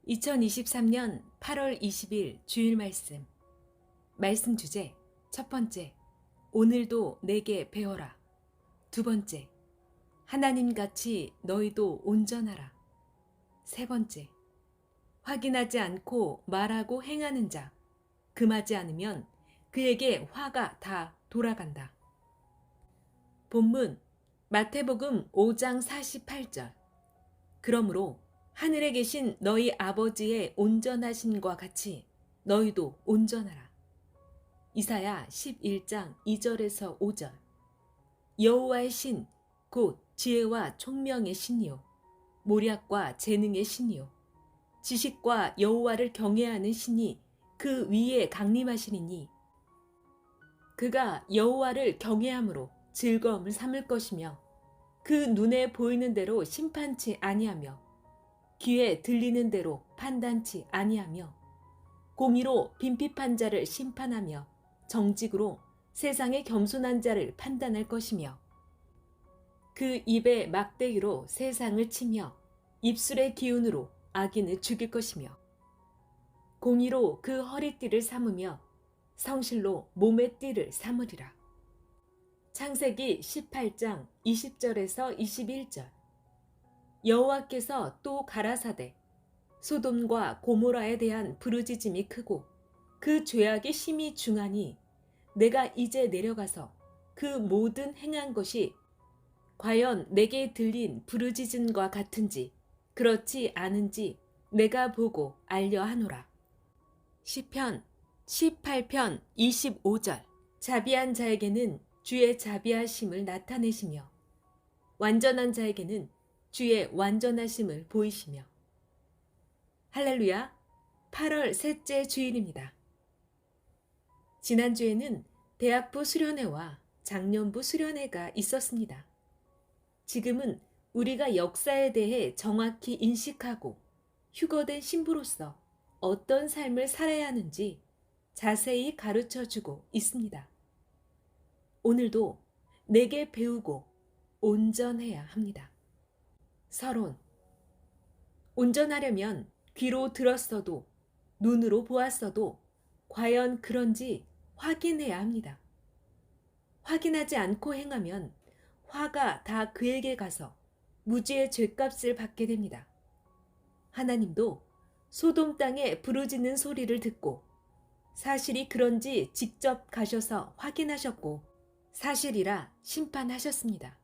2023년 8월 20일 주일 말씀 주제 첫 번째, 오늘도 내게 배워라. 두 번째, 하나님같이 너희도 온전하라. 세 번째, 확인하지 않고 말하고 행하는 자, 금하지 않으면 그에게 화가 다 돌아간다. 본문 마태복음 5장 48절. 그러므로 하늘에 계신 너희 아버지의 온전하심과 같이 너희도 온전하라. 이사야 11장 2절에서 5절. 여호와의 신, 곧 지혜와 총명의 신이요 모략과 재능의 신이요 지식과 여호와를 경외하는 신이 그 위에 강림하시리니 그가 여호와를 경외함으로 즐거움을 삼을 것이며 그 눈에 보이는 대로 심판치 아니하며 귀에 들리는 대로 판단치 아니하며 공의로 빈핍한 자를 심판하며 정직으로 세상의 겸손한 자를 판단할 것이며 그 입에 막대기로 세상을 치며 입술의 기운으로 악인을 죽일 것이며 공의로 그 허리띠를 삼으며 성실로 몸의 띠를 삼으리라. 창세기 18장 20절에서 21절. 여호와께서 또 가라사대 소돔과 고모라에 대한 부르짖음이 크고 그 죄악이 심히 중하니 내가 이제 내려가서 그 모든 행한 것이 과연 내게 들린 부르짖음과 같은지 그렇지 않은지 내가 보고 알려 하노라. 시편 18편 25절. 자비한 자에게는 주의 자비하심을 나타내시며 완전한 자에게는 주의 완전하심을 보이시며. 할렐루야. 8월 셋째 주일입니다. 지난주에는 대학부 수련회와 작년부 수련회가 있었습니다. 지금은 우리가 역사에 대해 정확히 인식하고 휴거된 신부로서 어떤 삶을 살아야 하는지 자세히 가르쳐주고 있습니다. 오늘도 내게 배우고 온전해야 합니다. 서론. 온전하려면 귀로 들었어도 눈으로 보았어도 과연 그런지 확인해야 합니다. 확인하지 않고 행하면 화가 다 그에게 가서 무지의 죄값을 받게 됩니다. 하나님도 소돔 땅에 부르짖는 소리를 듣고 사실이 그런지 직접 가셔서 확인하셨고 사실이라 심판하셨습니다.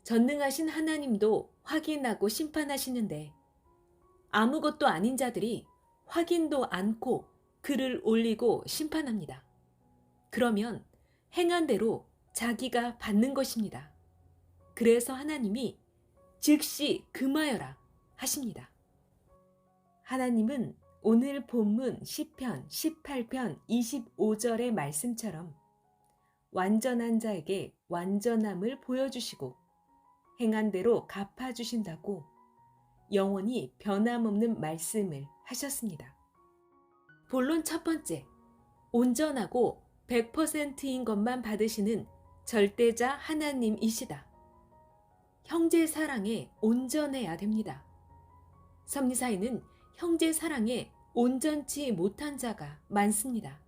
전능하신 하나님도 확인하고 심판하시는데 아무것도 아닌 자들이 확인도 않고 글을 올리고 심판합니다. 그러면 행한 대로 자기가 받는 것입니다. 그래서 하나님이 즉시 금하여라 하십니다. 하나님은 오늘 본문 시편 18편 25절의 말씀처럼 완전한 자에게 완전함을 보여주시고 행한 대로 갚아주신다고 영원히 변함없는 말씀을 하셨습니다. 본론 첫 번째, 온전하고 100%인 것만 받으시는 절대자 하나님이시다. 형제 사랑에 온전해야 됩니다. 섭리사에는 형제 사랑에 온전치 못한 자가 많습니다.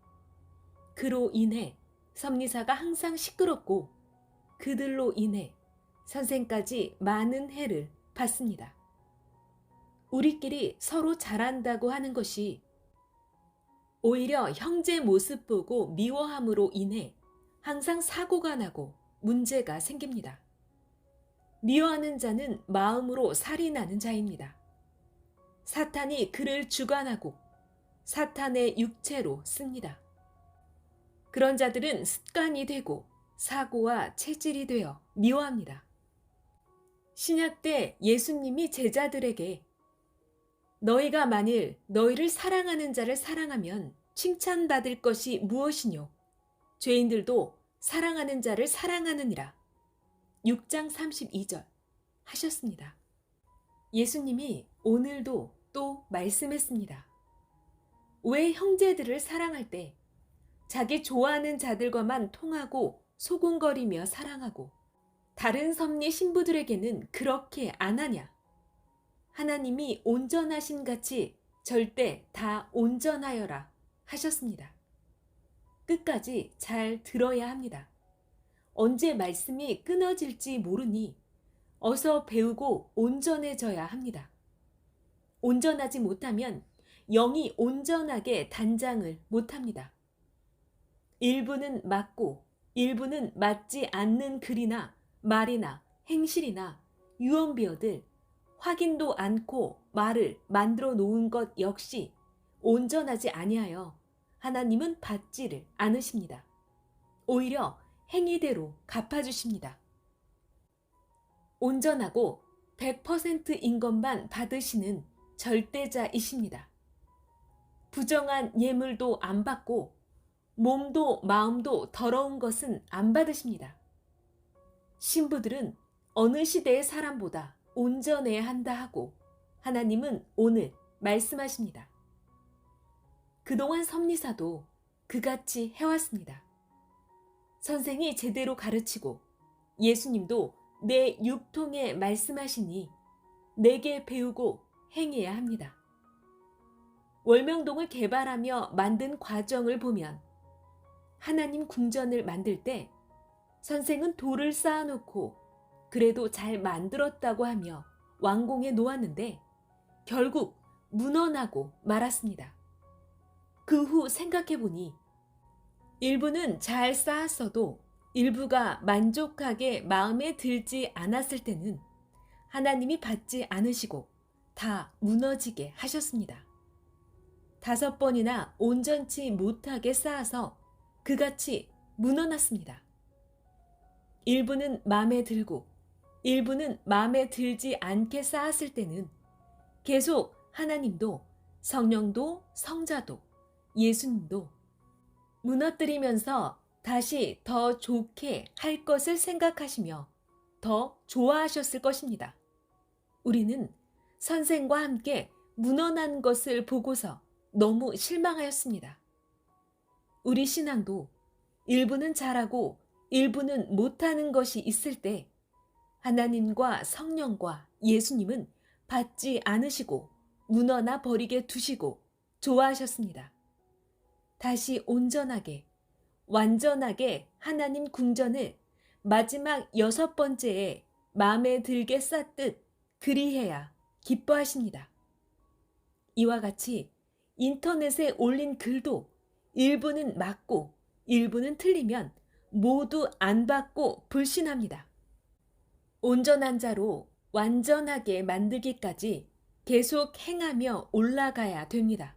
그로 인해 섭리사가 항상 시끄럽고 그들로 인해 선생까지 많은 해를 받습니다. 우리끼리 서로 잘한다고 하는 것이 오히려 형제 모습 보고 미워함으로 인해 항상 사고가 나고 문제가 생깁니다. 미워하는 자는 마음으로 살인하는 자입니다. 사탄이 그를 주관하고 사탄의 육체로 씁니다. 그런 자들은 습관이 되고 사고와 체질이 되어 미워합니다. 신약 때 예수님이 제자들에게 너희가 만일 너희를 사랑하는 자를 사랑하면 칭찬받을 것이 무엇이뇨? 죄인들도 사랑하는 자를 사랑하느니라. 6장 32절 하셨습니다. 예수님이 오늘도 또 말씀했습니다. 왜 형제들을 사랑할 때 자기 좋아하는 자들과만 통하고 소곤거리며 사랑하고 다른 섭리 신부들에게는 그렇게 안 하냐? 하나님이 온전하신 같이 절대 다 온전하여라 하셨습니다. 끝까지 잘 들어야 합니다. 언제 말씀이 끊어질지 모르니 어서 배우고 온전해져야 합니다. 온전하지 못하면 영이 온전하게 단장을 못합니다. 일부는 맞고 일부는 맞지 않는 글이나 말이나 행실이나 유언비어들, 확인도 않고 말을 만들어 놓은 것 역시 온전하지 아니하여 하나님은 받지를 않으십니다. 오히려 행위대로 갚아주십니다. 온전하고 100%인 것만 받으시는 절대자이십니다. 부정한 예물도 안 받고 몸도 마음도 더러운 것은 안 받으십니다. 신부들은 어느 시대의 사람보다 온전해야 한다 하고 하나님은 오늘 말씀하십니다. 그동안 섭리사도 그같이 해왔습니다. 선생이 제대로 가르치고 예수님도 내 육통에 말씀하시니 내게 배우고 행해야 합니다. 월명동을 개발하며 만든 과정을 보면 하나님 궁전을 만들 때 선생은 돌을 쌓아놓고 그래도 잘 만들었다고 하며 완공해 놓았는데 결국 무너나고 말았습니다. 그 후 생각해보니 일부는 잘 쌓았어도 일부가 만족하게 마음에 들지 않았을 때는 하나님이 받지 않으시고 다 무너지게 하셨습니다. 5번이나 온전치 못하게 쌓아서 그같이 무너났습니다. 일부는 마음에 들고 일부는 마음에 들지 않게 쌓았을 때는 계속 하나님도 성령도 성자도 예수님도 무너뜨리면서 다시 더 좋게 할 것을 생각하시며 더 좋아하셨을 것입니다. 우리는 선생과 함께 무너난 것을 보고서 너무 실망하였습니다. 우리 신앙도 일부는 잘하고 일부는 못하는 것이 있을 때 하나님과 성령과 예수님은 받지 않으시고 무너나 버리게 두시고 좋아하셨습니다. 다시 온전하게 완전하게 하나님 궁전을 마지막 6번째에 마음에 들게 쌓듯 그리해야 기뻐하십니다. 이와 같이 인터넷에 올린 글도 일부는 맞고 일부는 틀리면 모두 안 받고 불신합니다. 온전한 자로 완전하게 만들기까지 계속 행하며 올라가야 됩니다.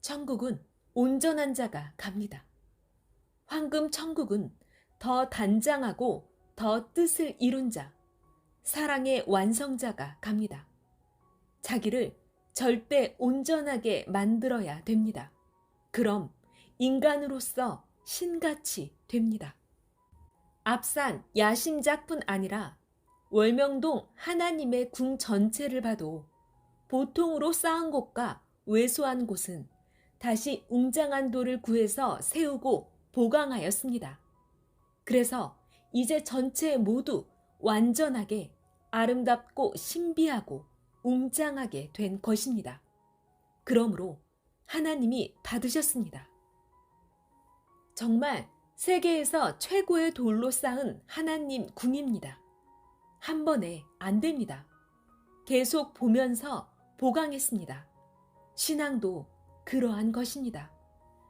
천국은 온전한 자가 갑니다. 황금 천국은 더 단장하고 더 뜻을 이룬 자, 사랑의 완성자가 갑니다. 자기를 절대 온전하게 만들어야 됩니다. 그럼 인간으로서 신같이 됩니다. 앞산 야심작뿐 아니라 월명동 하나님의 궁 전체를 봐도 보통으로 쌓은 곳과 왜소한 곳은 다시 웅장한 돌을 구해서 세우고 보강하였습니다. 그래서 이제 전체 모두 완전하게 아름답고 신비하고 웅장하게 된 것입니다. 그러므로 하나님이 받으셨습니다. 정말 세계에서 최고의 돌로 쌓은 하나님 궁입니다. 한 번에 안 됩니다. 계속 보면서 보강했습니다. 신앙도 그러한 것입니다.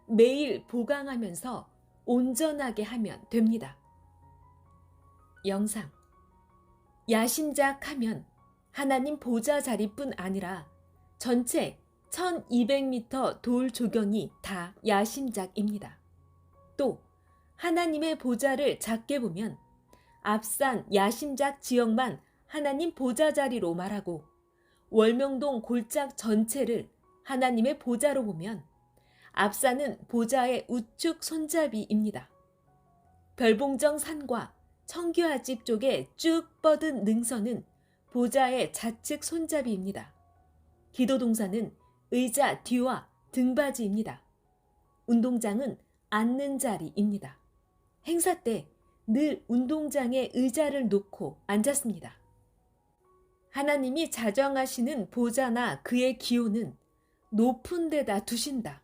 매일 보강하면서 온전하게 하면 됩니다. 영상 야심작하면 하나님 보좌 자리뿐 아니라 전체 1200m 돌 조경이 다 야심작입니다. 또 하나님의 보좌를 작게 보면 앞산 야심작 지역만 하나님 보좌 자리로 말하고 월명동 골작 전체를 하나님의 보좌로 보면 앞산은 보좌의 우측 손잡이입니다. 별봉정 산과 청규아집 쪽에 쭉 뻗은 능선은 보좌의 좌측 손잡이입니다. 기도동산은 의자 뒤와 등받이입니다. 운동장은 앉는 자리입니다. 행사 때 늘 운동장에 의자를 놓고 앉았습니다. 하나님이 자정하시는 보좌나 그의 기호는 높은 데다 두신다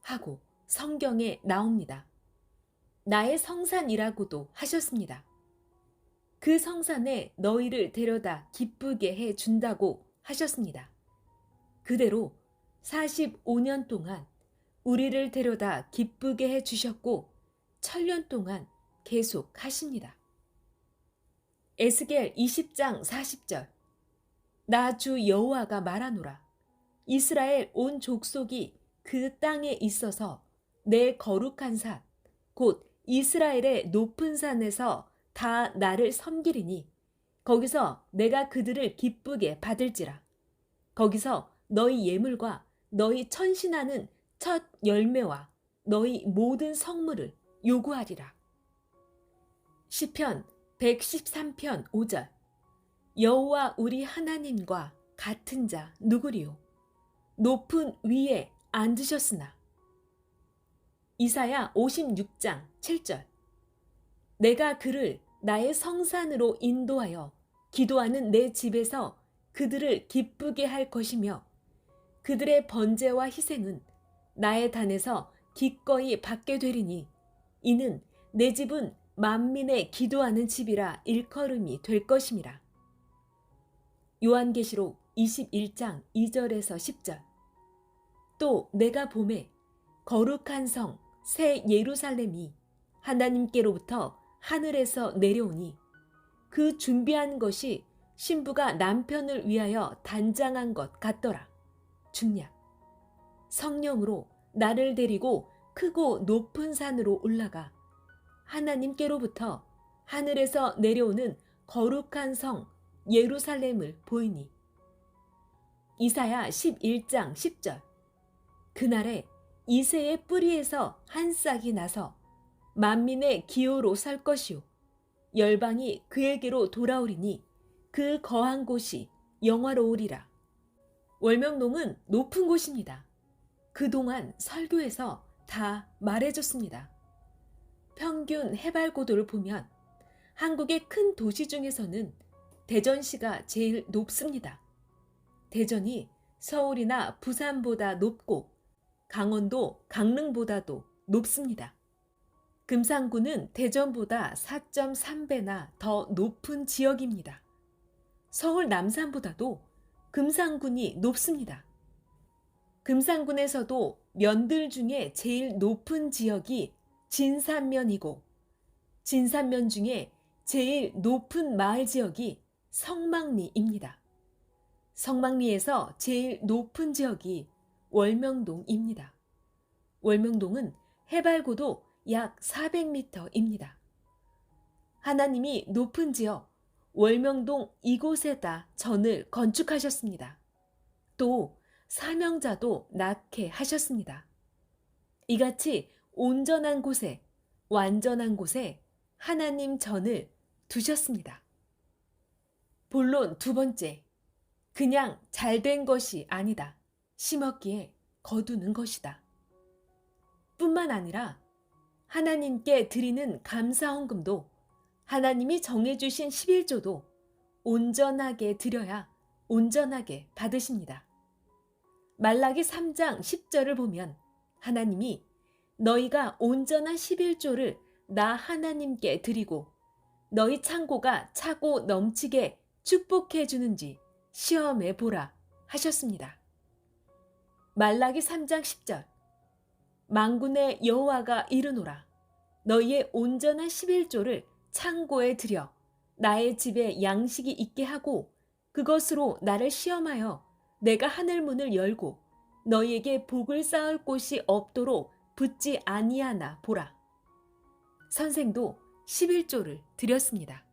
하고 성경에 나옵니다. 나의 성산이라고도 하셨습니다. 그 성산에 너희를 데려다 기쁘게 해 준다고 하셨습니다. 그대로 45년 동안 우리를 데려다 기쁘게 해 주셨고 천년 동안 계속 하십니다. 에스겔 20장 40절 나 주 여호와가 말하노라. 이스라엘 온 족속이 그 땅에 있어서 내 거룩한 산, 곧 이스라엘의 높은 산에서 다 나를 섬기리니 거기서 내가 그들을 기쁘게 받을지라. 거기서 너희 예물과 너희 천신하는 첫 열매와 너희 모든 성물을 요구하리라. 시편 113편 5절 여호와 우리 하나님과 같은 자 누구리요? 높은 위에 앉으셨으나. 이사야 56장 7절 내가 그를 나의 성산으로 인도하여 기도하는 내 집에서 그들을 기쁘게 할 것이며 그들의 번제와 희생은 나의 단에서 기꺼이 받게 되리니 이는 내 집은 만민의 기도하는 집이라 일컬음이 될 것임이라. 요한계시록 21장 2절에서 10절 또 내가 보매 거룩한 성 새 예루살렘이 하나님께로부터 하늘에서 내려오니 그 준비한 것이 신부가 남편을 위하여 단장한 것 같더라. 중략 성령으로 나를 데리고 크고 높은 산으로 올라가 하나님께로부터 하늘에서 내려오는 거룩한 성 예루살렘을 보이니. 이사야 11장 10절 그날에 이새의 뿌리에서 한 싹이 나서 만민의 기호로 설 것이요 열방이 그에게로 돌아오리니 그 거한 곳이 영화로우리라. 월명동은 높은 곳입니다. 그동안 설교에서 다 말해줬습니다. 평균 해발고도를 보면 한국의 큰 도시 중에서는 대전시가 제일 높습니다. 대전이 서울이나 부산보다 높고 강원도, 강릉보다도 높습니다. 금산구는 대전보다 4.3배나 더 높은 지역입니다. 서울 남산보다도 금산군이 높습니다. 금산군에서도 면들 중에 제일 높은 지역이 진산면이고 진산면 중에 제일 높은 마을 지역이 성막리입니다. 성막리에서 제일 높은 지역이 월명동입니다. 월명동은 해발고도 약 400m입니다. 하나님이 높은 지역 월명동 이곳에다 전을 건축하셨습니다. 또 사명자도 낳게 하셨습니다. 이같이 온전한 곳에 완전한 곳에 하나님 전을 두셨습니다. 본론 두 번째, 그냥 잘된 것이 아니다. 심었기에 거두는 것이다. 뿐만 아니라 하나님께 드리는 감사헌금도 하나님이 정해주신 11조도 온전하게 드려야 온전하게 받으십니다. 말라기 3장 10절을 보면 하나님이 너희가 온전한 11조를 나 하나님께 드리고 너희 창고가 차고 넘치게 축복해 주는지 시험해 보라 하셨습니다. 말라기 3장 10절 만군의 여호와가 이르노라 너희의 온전한 11조를 창고에 들여 나의 집에 양식이 있게 하고 그것으로 나를 시험하여 내가 하늘 문을 열고 너희에게 복을 쌓을 곳이 없도록 붙지 아니하나 보라. 선생도 11조를 드렸습니다.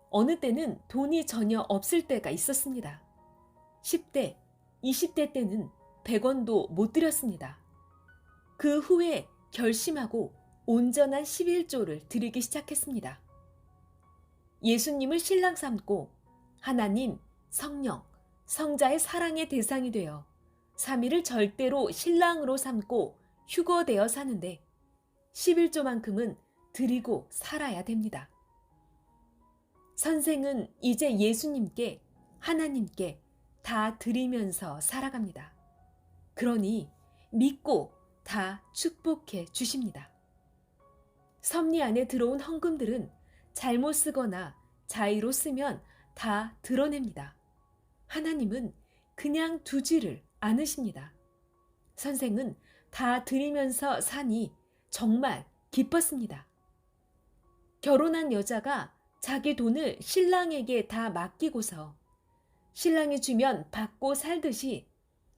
어느 때는 돈이 전혀 없을 때가 있었습니다. 10대, 20대 때는 100원도 못 드렸습니다. 그 후에 결심하고 온전한 11조를 드리기 시작했습니다. 예수님을 신랑 삼고 하나님, 성령, 성자의 사랑의 대상이 되어 3일을 절대로 신랑으로 삼고 휴거되어 사는데 11조만큼은 드리고 살아야 됩니다. 선생은 이제 예수님께, 하나님께 다 드리면서 살아갑니다. 그러니 믿고 다 축복해 주십니다. 섭리 안에 들어온 헌금들은 잘못 쓰거나 자의로 쓰면 다 드러냅니다. 하나님은 그냥 두지를 않으십니다. 선생은 다 드리면서 사니 정말 기뻤습니다. 결혼한 여자가 자기 돈을 신랑에게 다 맡기고서 신랑이 주면 받고 살듯이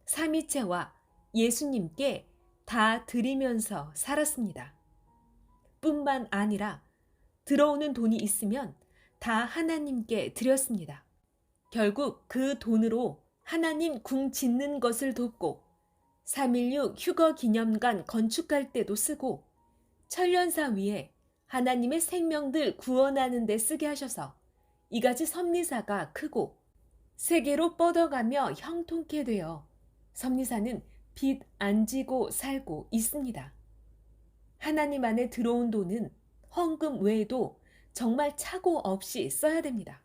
삼위체와 예수님께 다 드리면서 살았습니다. 뿐만 아니라 들어오는 돈이 있으면 다 하나님께 드렸습니다. 결국 그 돈으로 하나님 궁 짓는 것을 돕고 3.16 휴거 기념관 건축할 때도 쓰고 천년사 위에 하나님의 생명들 구원하는 데 쓰게 하셔서 이같이 섭리사가 크고 세계로 뻗어가며 형통케 되어 섭리사는 빚 안 지고 살고 있습니다. 하나님 안에 들어온 돈은 헌금 외에도 정말 착오 없이 써야 됩니다.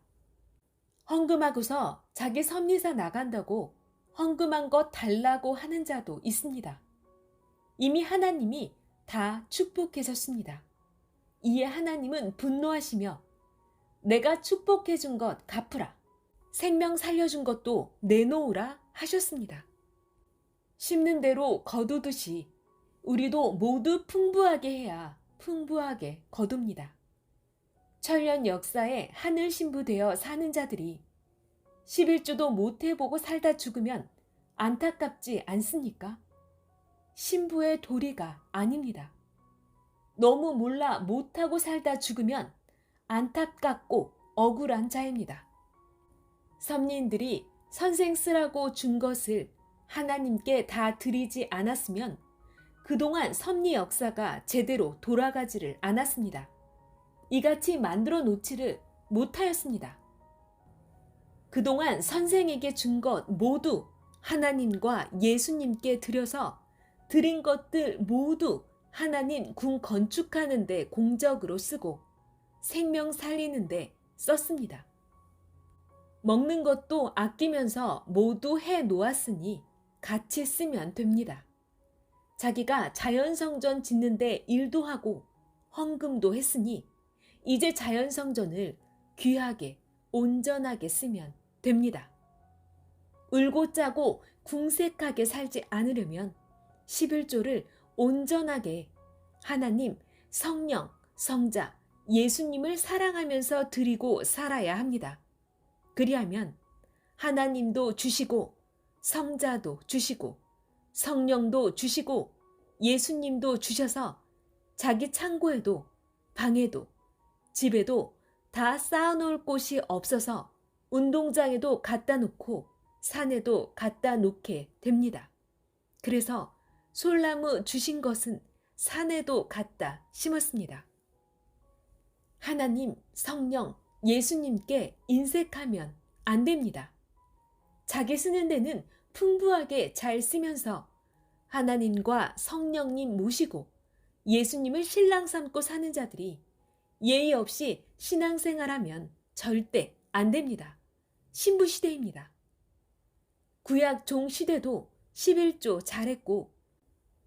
헌금하고서 자기 섭리사 나간다고 헌금한 것 달라고 하는 자도 있습니다. 이미 하나님이 다 축복해줬습니다. 이에 하나님은 분노하시며 내가 축복해준 것 갚으라. 생명 살려준 것도 내놓으라 하셨습니다. 심는 대로 거두듯이 우리도 모두 풍부하게 해야 풍부하게 거둡니다. 천년 역사에 하늘 신부 되어 사는 자들이 11조도 못 해보고 살다 죽으면 안타깝지 않습니까? 신부의 도리가 아닙니다. 너무 몰라 못하고 살다 죽으면 안타깝고 억울한 자입니다. 섭리인들이 선생 쓰라고 준 것을 하나님께 다 드리지 않았으면 그동안 섭리 역사가 제대로 돌아가지를 않았습니다. 이같이 만들어 놓지를 못하였습니다. 그동안 선생에게 준 것 모두 하나님과 예수님께 드려서 드린 것들 모두 하나님 궁 건축하는 데 공적으로 쓰고 생명 살리는 데 썼습니다. 먹는 것도 아끼면서 모두 해 놓았으니 같이 쓰면 됩니다. 자기가 자연성전 짓는데 일도 하고 헌금도 했으니 이제 자연성전을 귀하게 온전하게 쓰면 됩니다. 울고 짜고 궁색하게 살지 않으려면 11조를 온전하게 하나님, 성령, 성자, 예수님을 사랑하면서 드리고 살아야 합니다. 그리하면 하나님도 주시고 성자도 주시고 성령도 주시고 예수님도 주셔서 자기 창고에도 방에도 집에도 다 쌓아놓을 곳이 없어서 운동장에도 갖다 놓고 산에도 갖다 놓게 됩니다. 그래서 솔나무 주신 것은 산에도 갖다 심었습니다. 하나님, 성령, 예수님께 인색하면 안 됩니다. 자기 쓰는 데는 풍부하게 잘 쓰면서 하나님과 성령님 모시고 예수님을 신랑 삼고 사는 자들이 예의 없이 신앙생활하면 절대 안 됩니다. 신부시대입니다. 구약 종시대도 11조 잘했고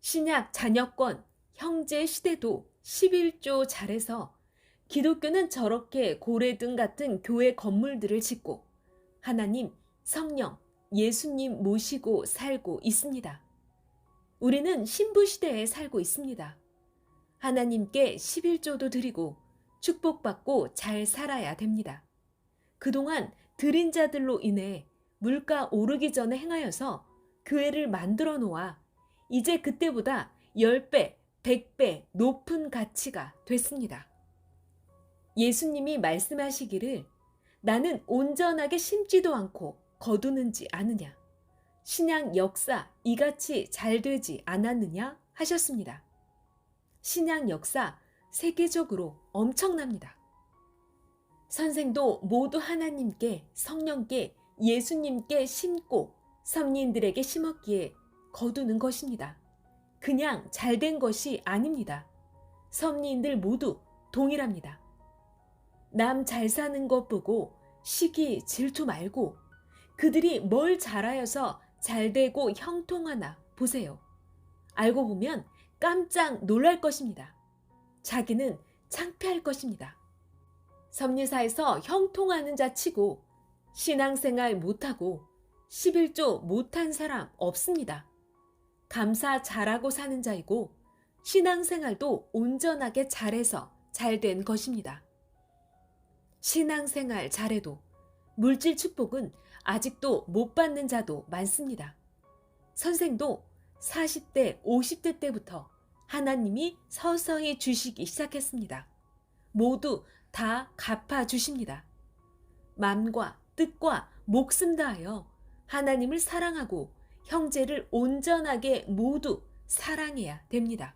신약 자녀권 형제 시대도 11조 잘해서 기독교는 저렇게 고래등 같은 교회 건물들을 짓고 하나님, 성령, 예수님 모시고 살고 있습니다. 우리는 신부시대에 살고 있습니다. 하나님께 11조도 드리고 축복받고 잘 살아야 됩니다. 그동안 드린 자들로 인해 물가 오르기 전에 행하여서 교회를 만들어 놓아 이제 그때보다 10배, 100배 높은 가치가 됐습니다. 예수님이 말씀하시기를 나는 온전하게 심지도 않고 거두는지 아느냐. 신약 역사 이같이 잘 되지 않았느냐 하셨습니다. 신약 역사 세계적으로 엄청납니다. 선생도 모두 하나님께 성령께 예수님께 심고 섭리인들에게 심었기에 거두는 것입니다. 그냥 잘된 것이 아닙니다. 섭리인들 모두 동일합니다. 남 잘 사는 것 보고 시기 질투 말고 그들이 뭘 잘하여서 잘되고 형통하나 보세요. 알고 보면 깜짝 놀랄 것입니다. 자기는 창피할 것입니다. 섭리사에서 형통하는 자 치고 신앙생활 못하고 11조 못한 사람 없습니다. 감사 잘하고 사는 자이고 신앙생활도 온전하게 잘해서 잘된 것입니다. 신앙생활 잘해도 물질 축복은 아직도 못 받는 자도 많습니다. 선생도 40대, 50대 때부터 하나님이 서서히 주시기 시작했습니다. 모두 다 갚아주십니다. 마음과 뜻과 목숨 다하여 하나님을 사랑하고 형제를 온전하게 모두 사랑해야 됩니다.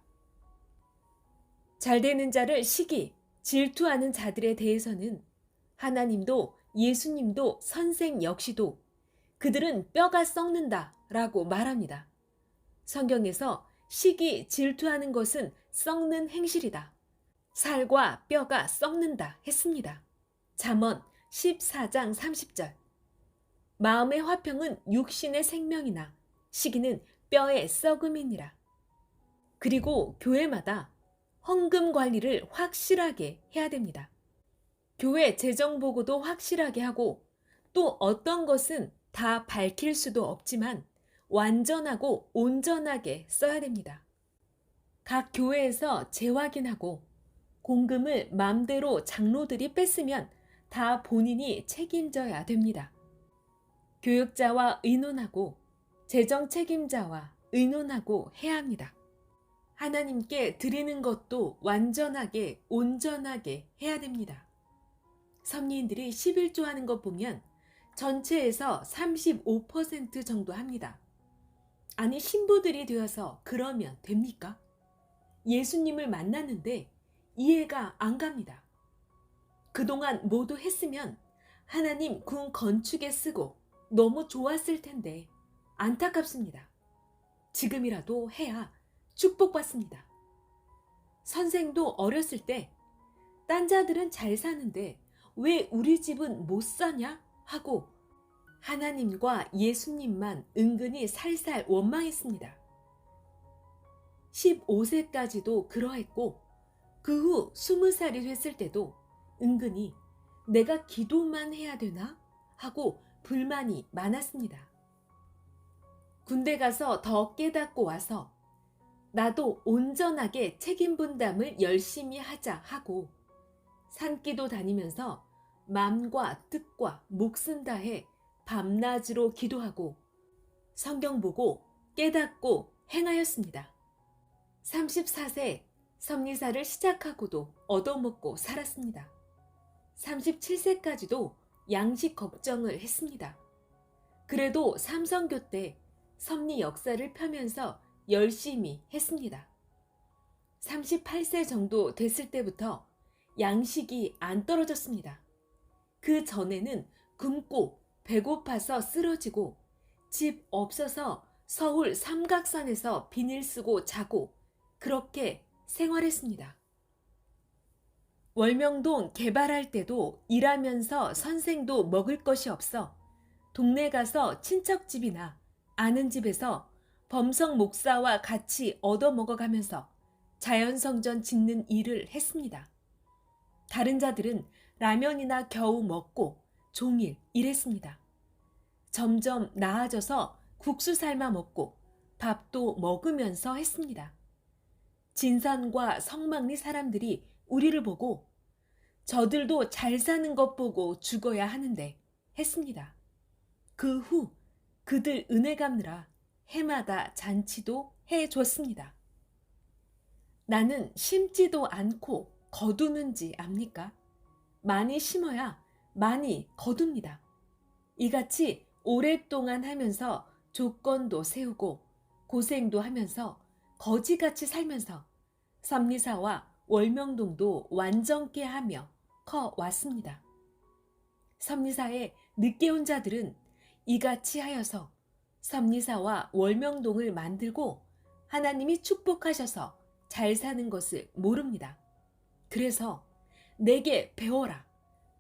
잘되는 자를 시기, 질투하는 자들에 대해서는 하나님도 예수님도 선생 역시도 그들은 뼈가 썩는다 라고 말합니다. 성경에서 시기, 질투하는 것은 썩는 행실이다. 살과 뼈가 썩는다 했습니다. 잠언 14장 30절. 마음의 화평은 육신의 생명이나 시기는 뼈의 썩음이니라. 그리고 교회마다 헌금 관리를 확실하게 해야 됩니다. 교회 재정 보고도 확실하게 하고 또 어떤 것은 다 밝힐 수도 없지만 완전하고 온전하게 써야 됩니다. 각 교회에서 재확인하고 공금을 맘대로 장로들이 뺐으면 다 본인이 책임져야 됩니다. 교육자와 의논하고 재정 책임자와 의논하고 해야 합니다. 하나님께 드리는 것도 완전하게 온전하게 해야 됩니다. 섭리인들이 11조 하는 것 보면 전체에서 35% 정도 합니다. 아니 신부들이 되어서 그러면 됩니까? 예수님을 만났는데 이해가 안 갑니다. 그동안 모두 했으면 하나님 궁 건축에 쓰고 너무 좋았을 텐데 안타깝습니다. 지금이라도 해야 축복받습니다. 선생도 어렸을 때 딴 자들은 잘 사는데 왜 우리 집은 못 사냐 하고 하나님과 예수님만 은근히 살살 원망했습니다. 15세까지도 그러했고 그 후 20살이 됐을 때도 은근히 내가 기도만 해야 되나 하고 불만이 많았습니다. 군대 가서 더 깨닫고 와서 나도 온전하게 책임 분담을 열심히 하자 하고 산기도 다니면서 마음과 뜻과 목숨 다해 밤낮으로 기도하고 성경 보고 깨닫고 행하였습니다. 34세 섭리사를 시작하고도 얻어먹고 살았습니다. 37세까지도 양식 걱정을 했습니다. 그래도 삼선교 때 섭리 역사를 펴면서 열심히 했습니다. 38세 정도 됐을 때부터 양식이 안 떨어졌습니다. 그 전에는 굶고 배고파서 쓰러지고 집 없어서 서울 삼각산에서 비닐 쓰고 자고 그렇게 생활했습니다. 월명동 개발할 때도 일하면서 선생도 먹을 것이 없어 동네 가서 친척집이나 아는 집에서 범성 목사와 같이 얻어먹어가면서 자연성전 짓는 일을 했습니다. 다른 자들은 라면이나 겨우 먹고 종일 일했습니다. 점점 나아져서 국수 삶아 먹고 밥도 먹으면서 했습니다. 진산과 성막리 사람들이 우리를 보고 저들도 잘 사는 것 보고 죽어야 하는데 했습니다. 그 후 그들 은혜 갚느라 해마다 잔치도 해줬습니다. 나는 심지도 않고 거두는지 압니까? 많이 심어야 많이 거둡니다. 이같이 오랫동안 하면서 조건도 세우고 고생도 하면서 거지같이 살면서 섭리사와 월명동도 완전케 하며 커왔습니다. 섭리사에 늦게 온 자들은 이같이 하여서 섭리사와 월명동을 만들고 하나님이 축복하셔서 잘 사는 것을 모릅니다. 그래서 내게 배워라,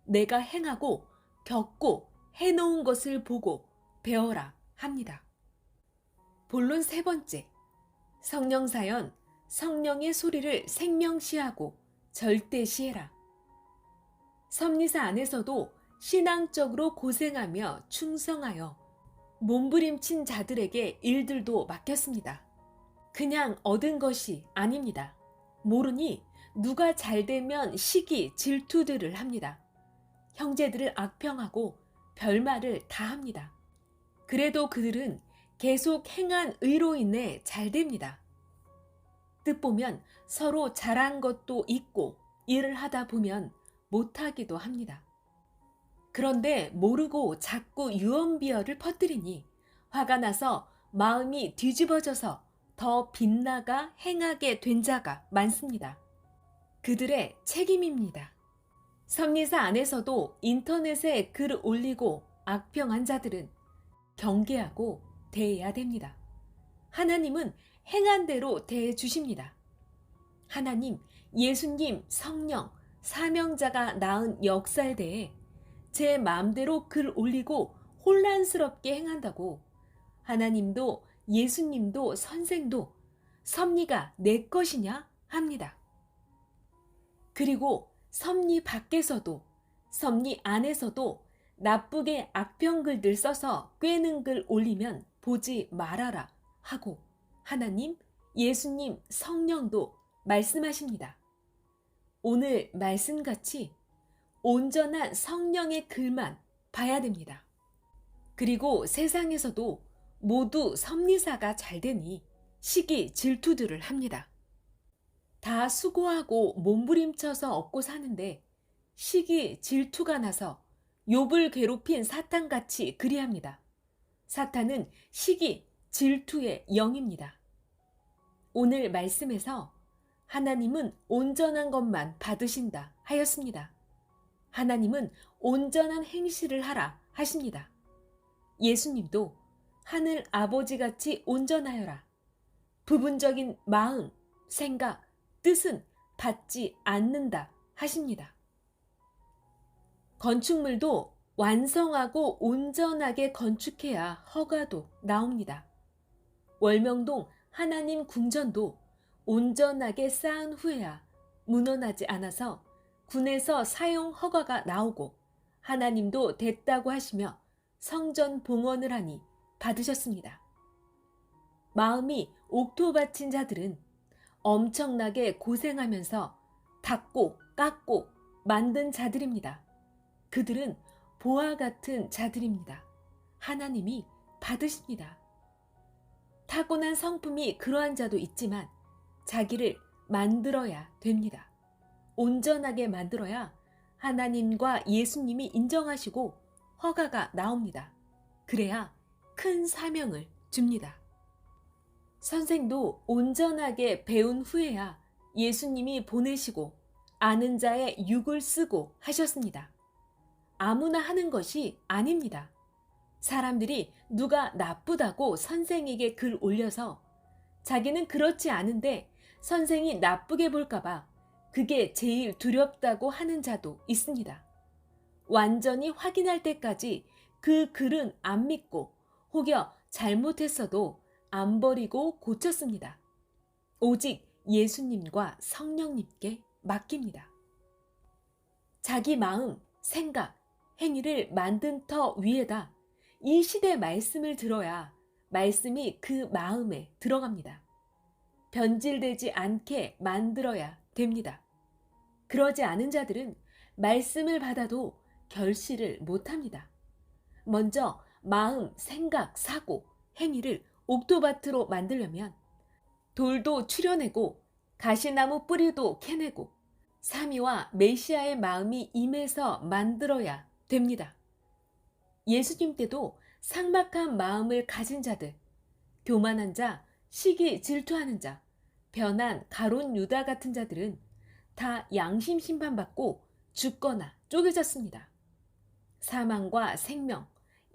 내가 행하고 겪고 해놓은 것을 보고 배워라 합니다. 본론 세 번째, 성령 사연, 성령의 소리를 생명시하고 절대시해라. 섭리사 안에서도 신앙적으로 고생하며 충성하여 몸부림친 자들에게 일들도 맡겼습니다. 그냥 얻은 것이 아닙니다. 모르니 누가 잘되면 시기, 질투들을 합니다. 형제들을 악평하고 별말을 다 합니다. 그래도 그들은 계속 행한 의로 인해 잘됩니다. 뜻보면 서로 잘한 것도 있고 일을 하다 보면 못하기도 합니다. 그런데 모르고 자꾸 유언비어를 퍼뜨리니 화가 나서 마음이 뒤집어져서 더 빗나가 행하게 된 자가 많습니다. 그들의 책임입니다. 섭리사 안에서도 인터넷에 글을 올리고 악평한 자들은 경계하고 대해야 됩니다. 하나님은 행한 대로 대해 주십니다. 하나님, 예수님, 성령, 사명자가 낳은 역사에 대해 제 마음대로 글 올리고 혼란스럽게 행한다고 하나님도 예수님도 선생도 섭리가 내 것이냐 합니다. 그리고 섭리 밖에서도 섭리 안에서도 나쁘게 악평글들 써서 꿰는 글 올리면 보지 말아라 하고 하나님, 예수님, 성령도 말씀하십니다. 오늘 말씀같이 온전한 성령의 글만 봐야 됩니다. 그리고 세상에서도 모두 섭리사가 잘되니 시기 질투들을 합니다. 다 수고하고 몸부림쳐서 얻고 사는데 시기 질투가 나서 욥을 괴롭힌 사탄같이 그리합니다. 사탄은 시기 질투의 영입니다. 오늘 말씀에서 하나님은 온전한 것만 받으신다 하였습니다. 하나님은 온전한 행실을 하라 하십니다. 예수님도 하늘 아버지같이 온전하여라. 부분적인 마음, 생각, 뜻은 받지 않는다 하십니다. 건축물도 완성하고 온전하게 건축해야 허가도 나옵니다. 월명동 하나님 궁전도 온전하게 쌓은 후에야 무너나지 않아서 군에서 사용 허가가 나오고 하나님도 됐다고 하시며 성전 봉헌을 하니 받으셨습니다. 마음이 옥토받친 자들은 엄청나게 고생하면서 닦고 깎고 만든 자들입니다. 그들은 보화 같은 자들입니다. 하나님이 받으십니다. 타고난 성품이 그러한 자도 있지만 자기를 만들어야 됩니다. 온전하게 만들어야 하나님과 예수님이 인정하시고 허가가 나옵니다. 그래야 큰 사명을 줍니다. 선생도 온전하게 배운 후에야 예수님이 보내시고 아는 자의 육을 쓰고 하셨습니다. 아무나 하는 것이 아닙니다. 사람들이 누가 나쁘다고 선생에게 글 올려서 자기는 그렇지 않은데 선생이 나쁘게 볼까봐 그게 제일 두렵다고 하는 자도 있습니다. 완전히 확인할 때까지 그 글은 안 믿고 혹여 잘못했어도 안 버리고 고쳤습니다. 오직 예수님과 성령님께 맡깁니다. 자기 마음, 생각, 행위를 만든 터 위에다 이 시대 말씀을 들어야 말씀이 그 마음에 들어갑니다. 변질되지 않게 만들어야 됩니다. 그러지 않은 자들은 말씀을 받아도 결실을 못합니다. 먼저 마음, 생각, 사고, 행위를 옥토밭으로 만들려면 돌도 추려내고 가시나무 뿌리도 캐내고 사미와 메시아의 마음이 임해서 만들어야 됩니다. 예수님 때도 삭막한 마음을 가진 자들, 교만한 자, 시기 질투하는 자, 변한 가론 유다 같은 자들은 다 양심 심판받고 죽거나 쪼개졌습니다. 사망과 생명,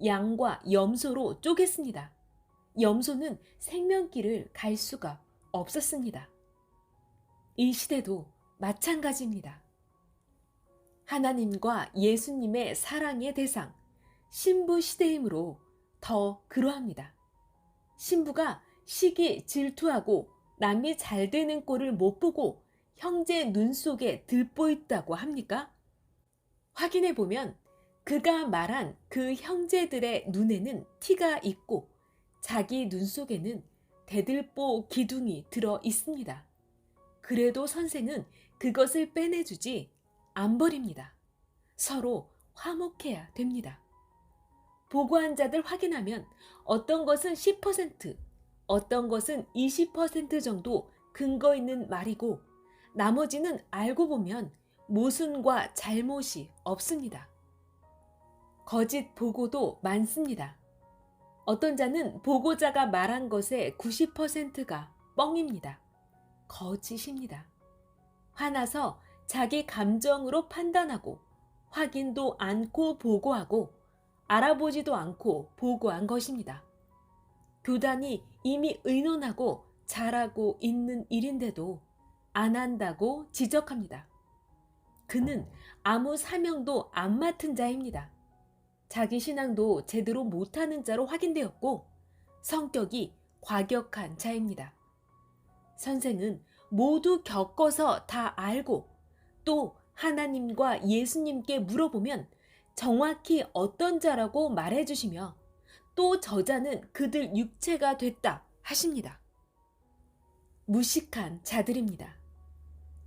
양과 염소로 쪼갰습니다. 염소는 생명길을 갈 수가 없었습니다. 이 시대도 마찬가지입니다. 하나님과 예수님의 사랑의 대상, 신부 시대이므로 더 그러합니다. 신부가 시기 질투하고 남이 잘 되는 꼴을 못 보고 형제 눈 속에 들보 있다고 합니까? 확인해 보면 그가 말한 그 형제들의 눈에는 티가 있고 자기 눈 속에는 대들보 기둥이 들어 있습니다. 그래도 선생은 그것을 빼내주지 안 버립니다. 서로 화목해야 됩니다. 보고한 자들 확인하면 어떤 것은 10%, 어떤 것은 20% 정도 근거 있는 말이고 나머지는 알고 보면 모순과 잘못이 없습니다. 거짓 보고도 많습니다. 어떤 자는 보고자가 말한 것의 90%가 뻥입니다. 거짓입니다. 화나서 자기 감정으로 판단하고 확인도 않고 보고하고 알아보지도 않고 보고한 것입니다. 교단이 이미 의논하고 잘하고 있는 일인데도 안 한다고 지적합니다. 그는 아무 사명도 안 맡은 자입니다. 자기 신앙도 제대로 못하는 자로 확인되었고 성격이 과격한 자입니다. 선생은 모두 겪어서 다 알고 또 하나님과 예수님께 물어보면 정확히 어떤 자라고 말해주시며 또 저자는 그들 육체가 됐다 하십니다. 무식한 자들입니다.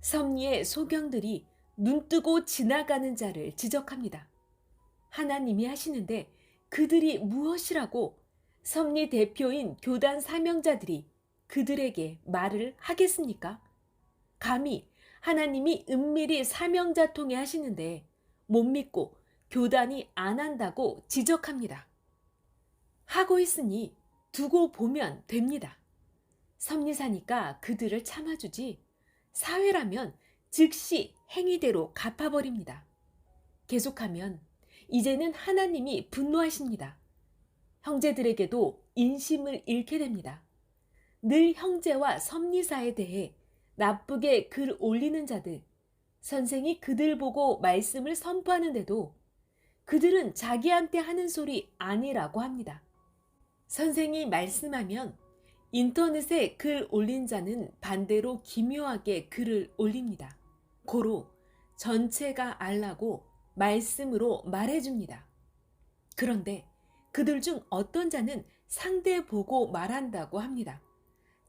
섭리의 소경들이 눈뜨고 지나가는 자를 지적합니다. 하나님이 하시는데 그들이 무엇이라고 섭리 대표인 교단 사명자들이 그들에게 말을 하겠습니까? 감히 하나님이 은밀히 사명자 통해 하시는데 못 믿고 교단이 안 한다고 지적합니다. 하고 있으니 두고 보면 됩니다. 섭리사니까 그들을 참아주지 사회라면 즉시 행위대로 갚아버립니다. 계속하면 이제는 하나님이 분노하십니다. 형제들에게도 인심을 잃게 됩니다. 늘 형제와 섭리사에 대해 나쁘게 글 올리는 자들, 선생이 그들 보고 말씀을 선포하는데도 그들은 자기한테 하는 소리 아니라고 합니다. 선생이 말씀하면 인터넷에 글 올린 자는 반대로 기묘하게 글을 올립니다. 고로 전체가 알라고 말씀으로 말해줍니다. 그런데 그들 중 어떤 자는 상대 보고 말한다고 합니다.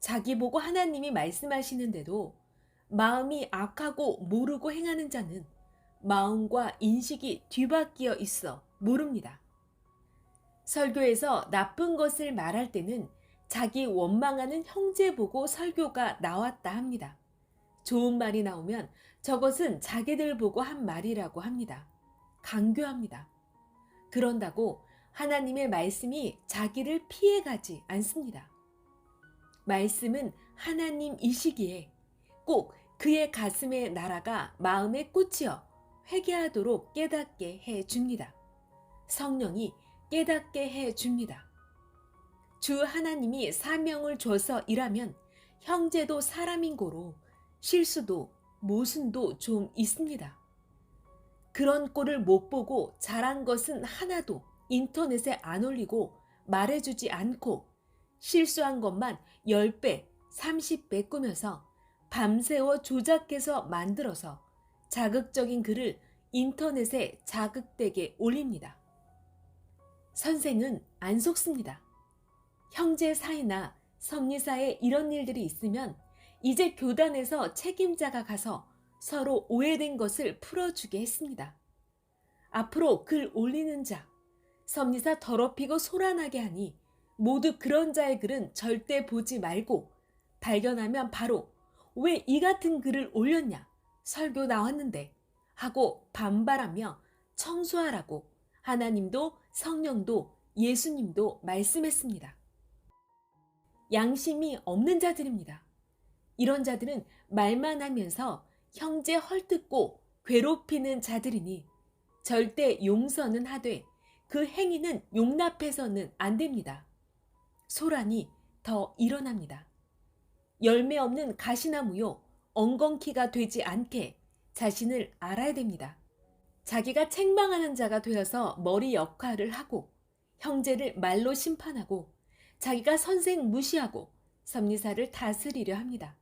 자기 보고 하나님이 말씀하시는데도 마음이 악하고 모르고 행하는 자는 마음과 인식이 뒤바뀌어 있어 모릅니다. 설교에서 나쁜 것을 말할 때는 자기 원망하는 형제 보고 설교가 나왔다 합니다. 좋은 말이 나오면 저것은 자기들 보고 한 말이라고 합니다. 강교합니다. 그런다고 하나님의 말씀이 자기를 피해가지 않습니다. 말씀은 하나님이시기에 꼭 그의 가슴에 날아가 마음에 꽂혀 회개하도록 깨닫게 해줍니다. 성령이 깨닫게 해줍니다. 주 하나님이 사명을 줘서 일하면 형제도 사람인 고로 실수도 모순도 좀 있습니다. 그런 꼴을 못 보고 잘한 것은 하나도 인터넷에 안 올리고 말해주지 않고 실수한 것만 10배, 30배 꾸며서 밤새워 조작해서 만들어서 자극적인 글을 인터넷에 자극되게 올립니다. 선생은 안 속습니다. 형제 사이나 섭리사에 이런 일들이 있으면 이제 교단에서 책임자가 가서 서로 오해된 것을 풀어주게 했습니다. 앞으로 글 올리는 자, 섭리사 더럽히고 소란하게 하니 모두 그런 자의 글은 절대 보지 말고 발견하면 바로 왜 이 같은 글을 올렸냐, 설교 나왔는데 하고 반발하며 청소하라고 하나님도 성령도 예수님도 말씀했습니다. 양심이 없는 자들입니다. 이런 자들은 말만 하면서 형제 헐뜯고 괴롭히는 자들이니 절대 용서는 하되 그 행위는 용납해서는 안 됩니다. 소란이 더 일어납니다. 열매 없는 가시나무요 엉겅퀴가 되지 않게 자신을 알아야 됩니다. 자기가 책망하는 자가 되어서 머리 역할을 하고 형제를 말로 심판하고 자기가 선생 무시하고 섭리사를 다스리려 합니다.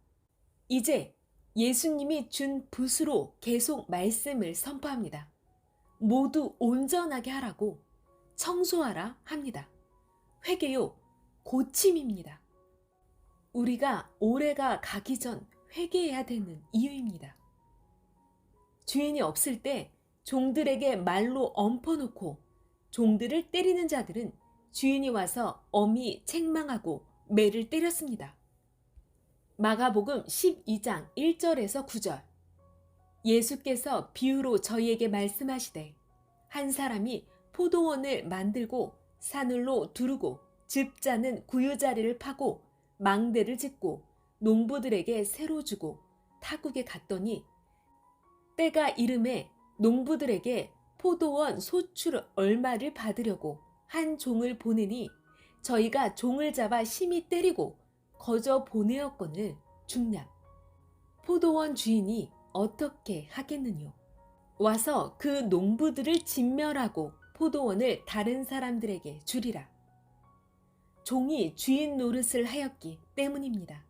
이제 예수님이 준 붓으로 계속 말씀을 선포합니다. 모두 온전하게 하라고 청소하라 합니다. 회개요, 고침입니다. 우리가 올해가 가기 전 회개해야 되는 이유입니다. 주인이 없을 때 종들에게 말로 엎어놓고 종들을 때리는 자들은 주인이 와서 엄히 책망하고 매를 때렸습니다. 마가복음 12장 1절에서 9절. 예수께서 비유로 저희에게 말씀하시되 한 사람이 포도원을 만들고 사늘로 두르고 즙자는 구유자리를 파고 망대를 짓고 농부들에게 새로 주고 타국에 갔더니 때가 이름에 농부들에게 포도원 소출 얼마를 받으려고 한 종을 보내니 저희가 종을 잡아 심히 때리고 거저 보내었거늘 중략. 포도원 주인이 어떻게 하겠느뇨? 와서 그 농부들을 진멸하고 포도원을 다른 사람들에게 주리라. 종이 주인 노릇을 하였기 때문입니다.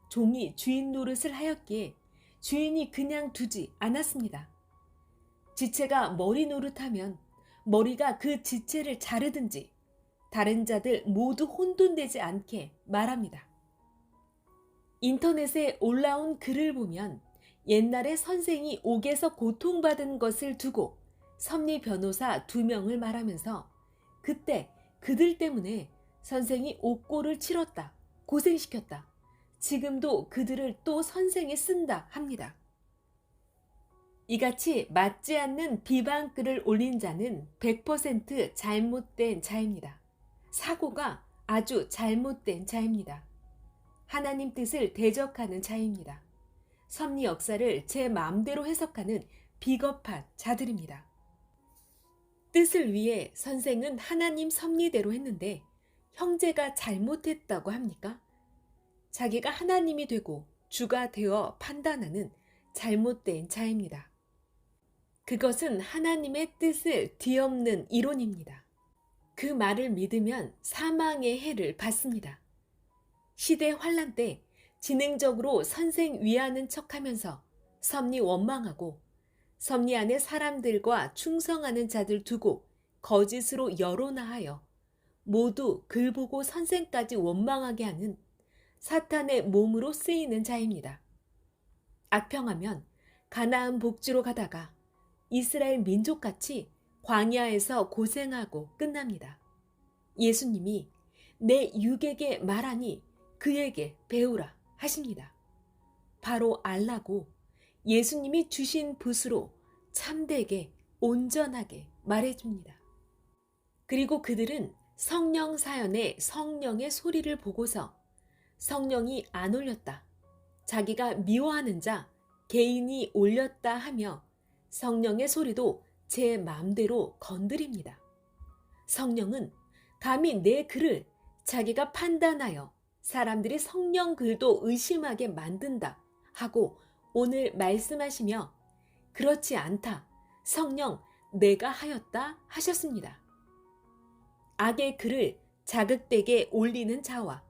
종이 주인 노릇을 하였기에 주인이 그냥 두지 않았습니다. 지체가 머리 노릇하면 머리가 그 지체를 자르든지 다른 자들 모두 혼돈되지 않게 말합니다. 인터넷에 올라온 글을 보면 옛날에 선생이 옥에서 고통받은 것을 두고 섭리 변호사 2명을 말하면서 그때 그들 때문에 선생이 옥고를 치렀다, 고생시켰다. 지금도 그들을 또 선생에 쓴다 합니다. 이같이 맞지 않는 비방글을 올린 자는 100% 잘못된 자입니다. 사고가 아주 잘못된 자입니다. 하나님 뜻을 대적하는 자입니다. 섭리 역사를 제 마음대로 해석하는 비겁한 자들입니다. 뜻을 위해 선생은 하나님 섭리대로 했는데 형제가 잘못했다고 합니까? 자기가 하나님이 되고 주가 되어 판단하는 잘못된 자입니다. 그것은 하나님의 뜻을 뒤엎는 이론입니다. 그 말을 믿으면 사망의 해를 받습니다. 시대 환란 때 지능적으로 선생 위하는 척하면서 섭리 원망하고 섭리 안에 사람들과 충성하는 자들 두고 거짓으로 여론화하여 모두 글 보고 선생까지 원망하게 하는 사탄의 몸으로 쓰이는 자입니다. 악평하면 가나안 복지로 가다가 이스라엘 민족같이 광야에서 고생하고 끝납니다. 예수님이 내 육에게 말하니 그에게 배우라 하십니다. 바로 알라고 예수님이 주신 붓으로 참되게 온전하게 말해줍니다. 그리고 그들은 성령 사연에 성령의 소리를 보고서 성령이 안 올렸다, 자기가 미워하는 자 개인이 올렸다 하며 성령의 소리도 제 마음대로 건드립니다. 성령은 감히 내 글을 자기가 판단하여 사람들이 성령 글도 의심하게 만든다 하고 오늘 말씀하시며 그렇지 않다, 성령 내가 하였다 하셨습니다. 악의 글을 자극되게 올리는 자와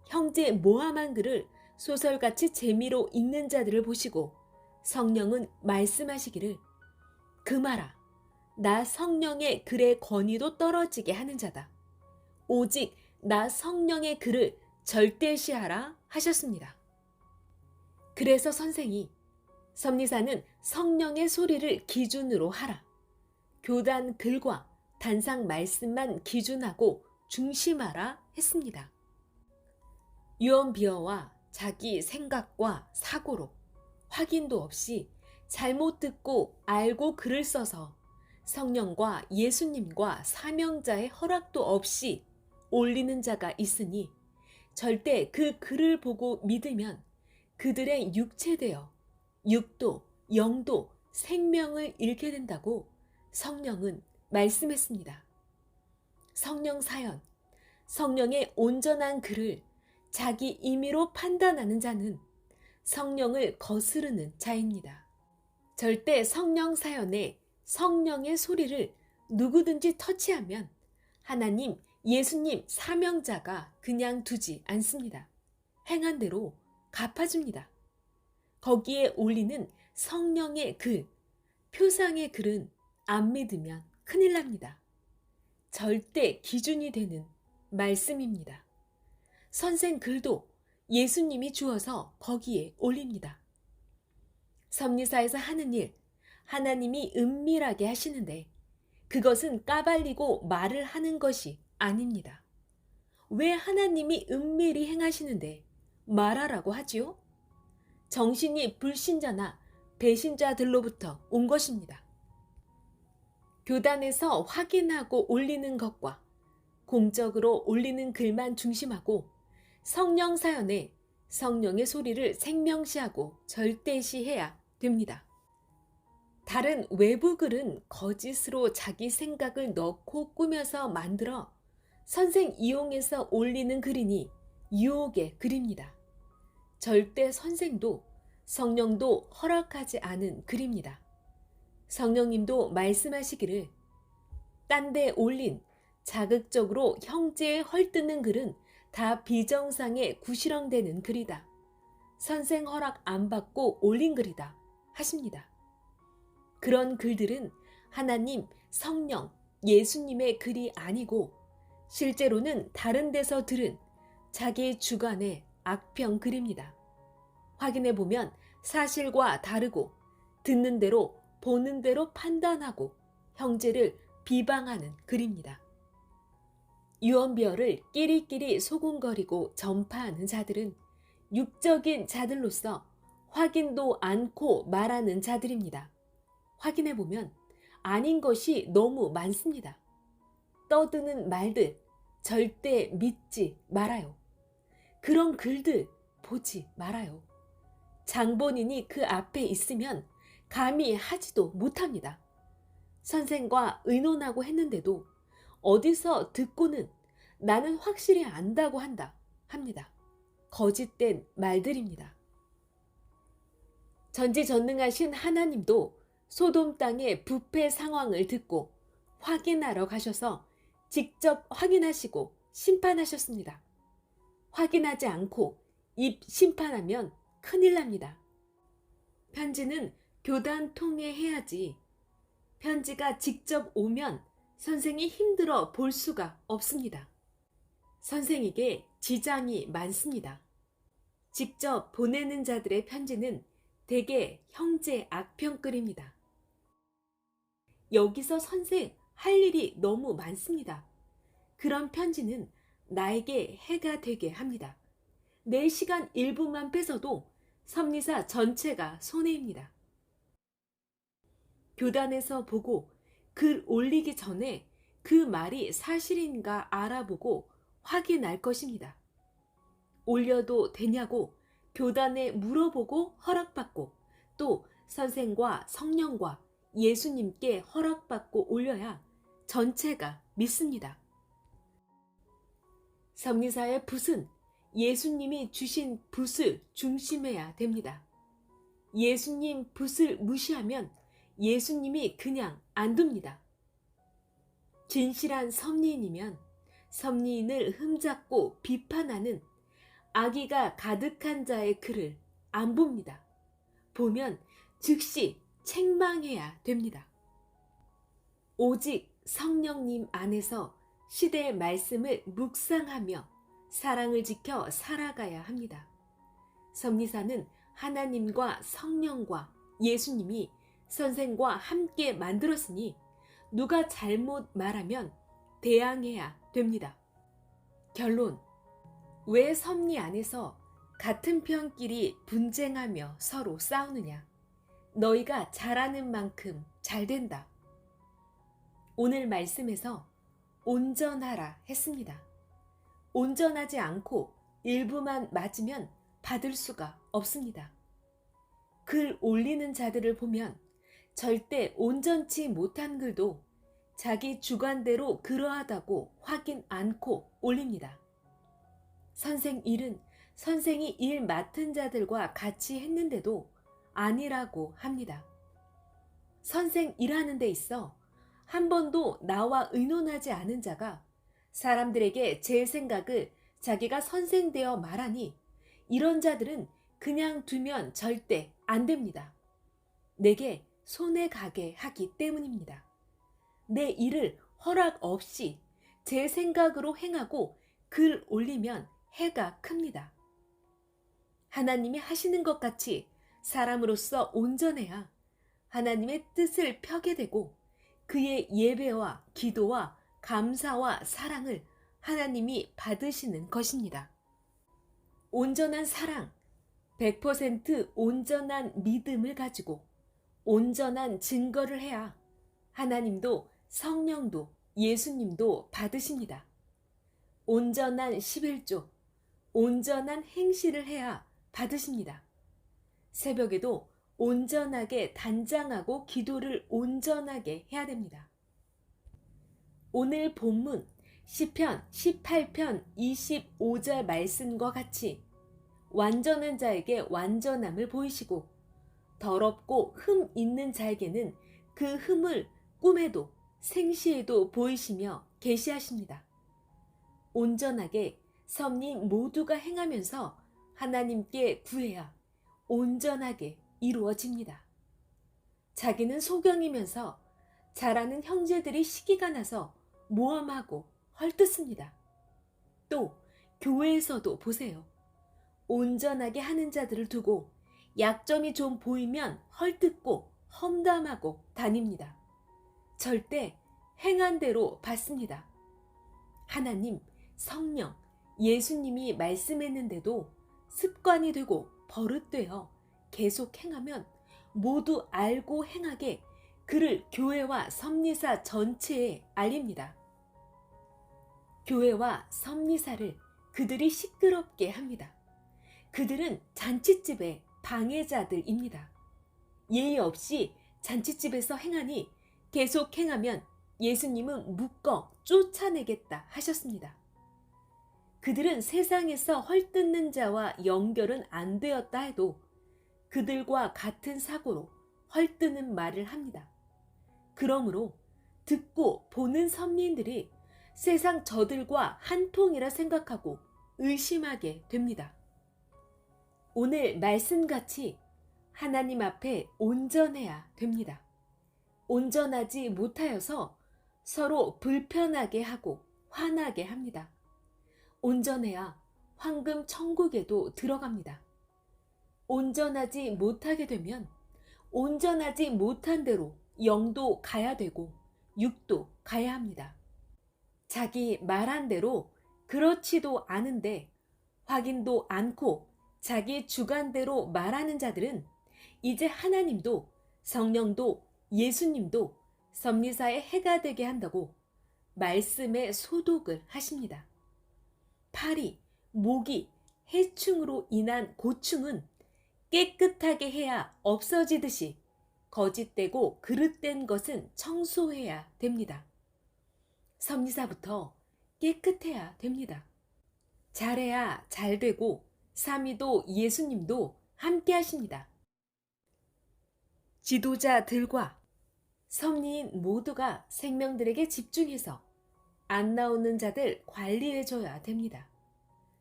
형제 모함한 글을 소설같이 재미로 읽는 자들을 보시고 성령은 말씀하시기를 금하라, 나 성령의 글의 권위도 떨어지게 하는 자다. 오직 나 성령의 글을 절대시하라 하셨습니다. 그래서 선생이 섭리사는 성령의 소리를 기준으로 하라, 교단 글과 단상 말씀만 기준하고 중심하라 했습니다. 유언비어와 자기 생각과 사고로 확인도 없이 잘못 듣고 알고 글을 써서 성령과 예수님과 사명자의 허락도 없이 올리는 자가 있으니 절대 그 글을 보고 믿으면 그들의 육체되어 육도, 영도, 생명을 잃게 된다고 성령은 말씀했습니다. 성령 사연, 성령의 온전한 글을 자기 임의로 판단하는 자는 성령을 거스르는 자입니다. 절대 성령 사연에 성령의 소리를 누구든지 터치하면 하나님, 예수님 사명자가 그냥 두지 않습니다. 행한 대로 갚아줍니다. 거기에 올리는 성령의 글, 표상의 글은 안 믿으면 큰일 납니다. 절대 기준이 되는 말씀입니다. 선생 글도 예수님이 주어서 거기에 올립니다. 섭리사에서 하는 일, 하나님이 은밀하게 하시는데 그것은 까발리고 말을 하는 것이 아닙니다. 왜 하나님이 은밀히 행하시는데 말하라고 하지요? 정신이 불신자나 배신자들로부터 온 것입니다. 교단에서 확인하고 올리는 것과 공적으로 올리는 글만 중심하고 성령 사연에 성령의 소리를 생명시하고 절대시해야 됩니다. 다른 외부 글은 거짓으로 자기 생각을 넣고 꾸며서 만들어 선생 이용해서 올리는 글이니 유혹의 글입니다. 절대 선생도 성령도 허락하지 않은 글입니다. 성령님도 말씀하시기를 딴 데 올린 자극적으로 형제에 헐뜯는 글은 다 비정상에 구시렁대는 글이다. 선생 허락 안 받고 올린 글이다 하십니다. 그런 글들은 하나님, 성령, 예수님의 글이 아니고 실제로는 다른 데서 들은 자기 주관의 악평 글입니다. 확인해 보면 사실과 다르고 듣는 대로 보는 대로 판단하고 형제를 비방하는 글입니다. 유언비어를 끼리끼리 소곤거리고 전파하는 자들은 육적인 자들로서 확인도 않고 말하는 자들입니다. 확인해 보면 아닌 것이 너무 많습니다. 떠드는 말들 절대 믿지 말아요. 그런 글들 보지 말아요. 장본인이 그 앞에 있으면 감히 하지도 못합니다. 선생과 의논하고 했는데도 어디서 듣고는 나는 확실히 안다고 합니다. 거짓된 말들입니다. 전지전능하신 하나님도 소돔 땅의 부패 상황을 듣고 확인하러 가셔서 직접 확인하시고 심판하셨습니다. 확인하지 않고 입 심판하면 큰일 납니다. 편지는 교단 통해 해야지. 편지가 직접 오면 선생이 힘들어 볼 수가 없습니다. 선생에게 지장이 많습니다. 직접 보내는 자들의 편지는 대개 형제 악평글입니다. 여기서 선생 할 일이 너무 많습니다. 그런 편지는 나에게 해가 되게 합니다. 내 시간 일부만 뺏어도 섭리사 전체가 손해입니다. 교단에서 보고 글 올리기 전에 그 말이 사실인가 알아보고 확인할 것입니다. 올려도 되냐고 교단에 물어보고 허락받고 또 선생과 성령과 예수님께 허락받고 올려야 전체가 믿습니다. 섭리사의 붓은 예수님이 주신 붓을 중심해야 됩니다. 예수님 붓을 무시하면 예수님이 그냥 안 둡니다. 진실한 섭리인이면 섭리인을 흠잡고 비판하는 악의가 가득한 자의 글을 안 봅니다. 보면 즉시 책망해야 됩니다. 오직 성령님 안에서 시대의 말씀을 묵상하며 사랑을 지켜 살아가야 합니다. 섭리사는 하나님과 성령과 예수님이 선생과 함께 만들었으니 누가 잘못 말하면 대항해야 됩니다. 결론, 왜 섭리 안에서 같은 편끼리 분쟁하며 서로 싸우느냐? 너희가 잘하는 만큼 잘 된다. 오늘 말씀에서 온전하라 했습니다. 온전하지 않고 일부만 맞으면 받을 수가 없습니다. 글 올리는 자들을 보면 절대 온전치 못한 글도 자기 주관대로 그러하다고 확인 않고 올립니다. 선생 일은 선생이 일 맡은 자들과 같이 했는데도 아니라고 합니다. 선생 일하는 데 있어 한 번도 나와 의논하지 않은 자가 사람들에게 제 생각을 자기가 선생 되어 말하니 이런 자들은 그냥 두면 절대 안 됩니다. 내게 손해 가게 하기 때문입니다. 내 일을 허락 없이 제 생각으로 행하고 글 올리면 해가 큽니다. 하나님이 하시는 것 같이 사람으로서 온전해야 하나님의 뜻을 펴게 되고 그의 예배와 기도와 감사와 사랑을 하나님이 받으시는 것입니다. 온전한 사랑, 100% 온전한 믿음을 가지고 온전한 증거를 해야 하나님도 성령도 예수님도 받으십니다. 온전한 11조, 온전한 행실을 해야 받으십니다. 새벽에도 온전하게 단장하고 기도를 온전하게 해야 됩니다. 오늘 본문 시편 18편 25절 말씀과 같이 완전한 자에게 완전함을 보이시고 더럽고 흠 있는 자에게는 그 흠을 꿈에도 생시에도 보이시며 계시하십니다. 온전하게 섭리 모두가 행하면서 하나님께 구해야 온전하게 이루어집니다. 자기는 소경이면서 잘하는 형제들이 시기가 나서 모함하고 헐뜯습니다. 또 교회에서도 보세요. 온전하게 하는 자들을 두고 약점이 좀 보이면 헐뜯고 험담하고 다닙니다. 절대 행한 대로 받습니다. 하나님, 성령, 예수님이 말씀했는데도 습관이 되고 버릇되어 계속 행하면 모두 알고 행하게 그를 교회와 섭리사 전체에 알립니다. 교회와 섭리사를 그들이 시끄럽게 합니다. 그들은 잔치집의 방해자들입니다. 예의 없이 잔치집에서 행하니 계속 행하면 예수님은 묶어 쫓아내겠다 하셨습니다. 그들은 세상에서 헐뜯는 자와 연결은 안 되었다 해도 그들과 같은 사고로 헐뜯는 말을 합니다. 그러므로 듣고 보는 선민들이 세상 저들과 한 통이라 생각하고 의심하게 됩니다. 오늘 말씀같이 하나님 앞에 온전해야 됩니다. 온전하지 못하여서 서로 불편하게 하고 화나게 합니다. 온전해야 황금 천국에도 들어갑니다. 온전하지 못하게 되면 온전하지 못한 대로 영도 가야 되고 육도 가야 합니다. 자기 말한 대로 그렇지도 않은데 확인도 않고 자기 주관대로 말하는 자들은 이제 하나님도 성령도 예수님도 섭리사의 해가 되게 한다고 말씀에 소독을 하십니다. 파리, 모기, 해충으로 인한 고충은 깨끗하게 해야 없어지듯이 거짓되고 그릇된 것은 청소해야 됩니다. 섭리사부터 깨끗해야 됩니다. 잘해야 잘되고 삼위도 예수님도 함께 하십니다. 지도자들과 섭리인 모두가 생명들에게 집중해서 안 나오는 자들 관리해줘야 됩니다.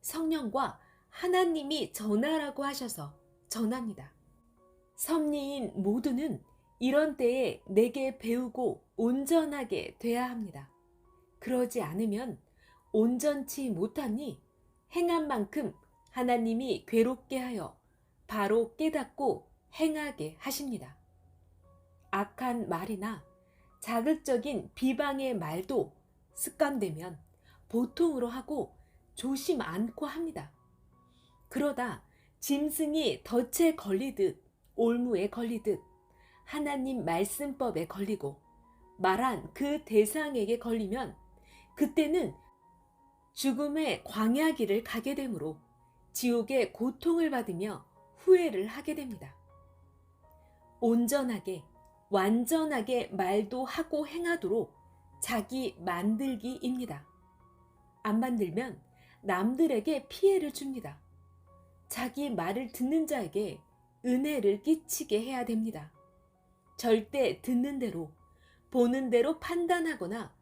성령과 하나님이 전하라고 하셔서 전합니다. 섭리인 모두는 이런 때에 내게 배우고 온전하게 돼야 합니다. 그러지 않으면 온전치 못하니 행한 만큼 하나님이 괴롭게 하여 바로 깨닫고 행하게 하십니다. 악한 말이나 자극적인 비방의 말도 습관되면 보통으로 하고 조심 않고 합니다. 그러다 짐승이 덫에 걸리듯 올무에 걸리듯 하나님 말씀법에 걸리고 말한 그 대상에게 걸리면 그때는 죽음의 광야길을 가게 되므로 지옥의 고통을 받으며 후회를 하게 됩니다. 온전하게 완전하게 말도 하고 행하도록 자기 만들기입니다. 안 만들면 남들에게 피해를 줍니다. 자기 말을 듣는 자에게 은혜를 끼치게 해야 됩니다. 절대 듣는 대로, 보는 대로 판단하거나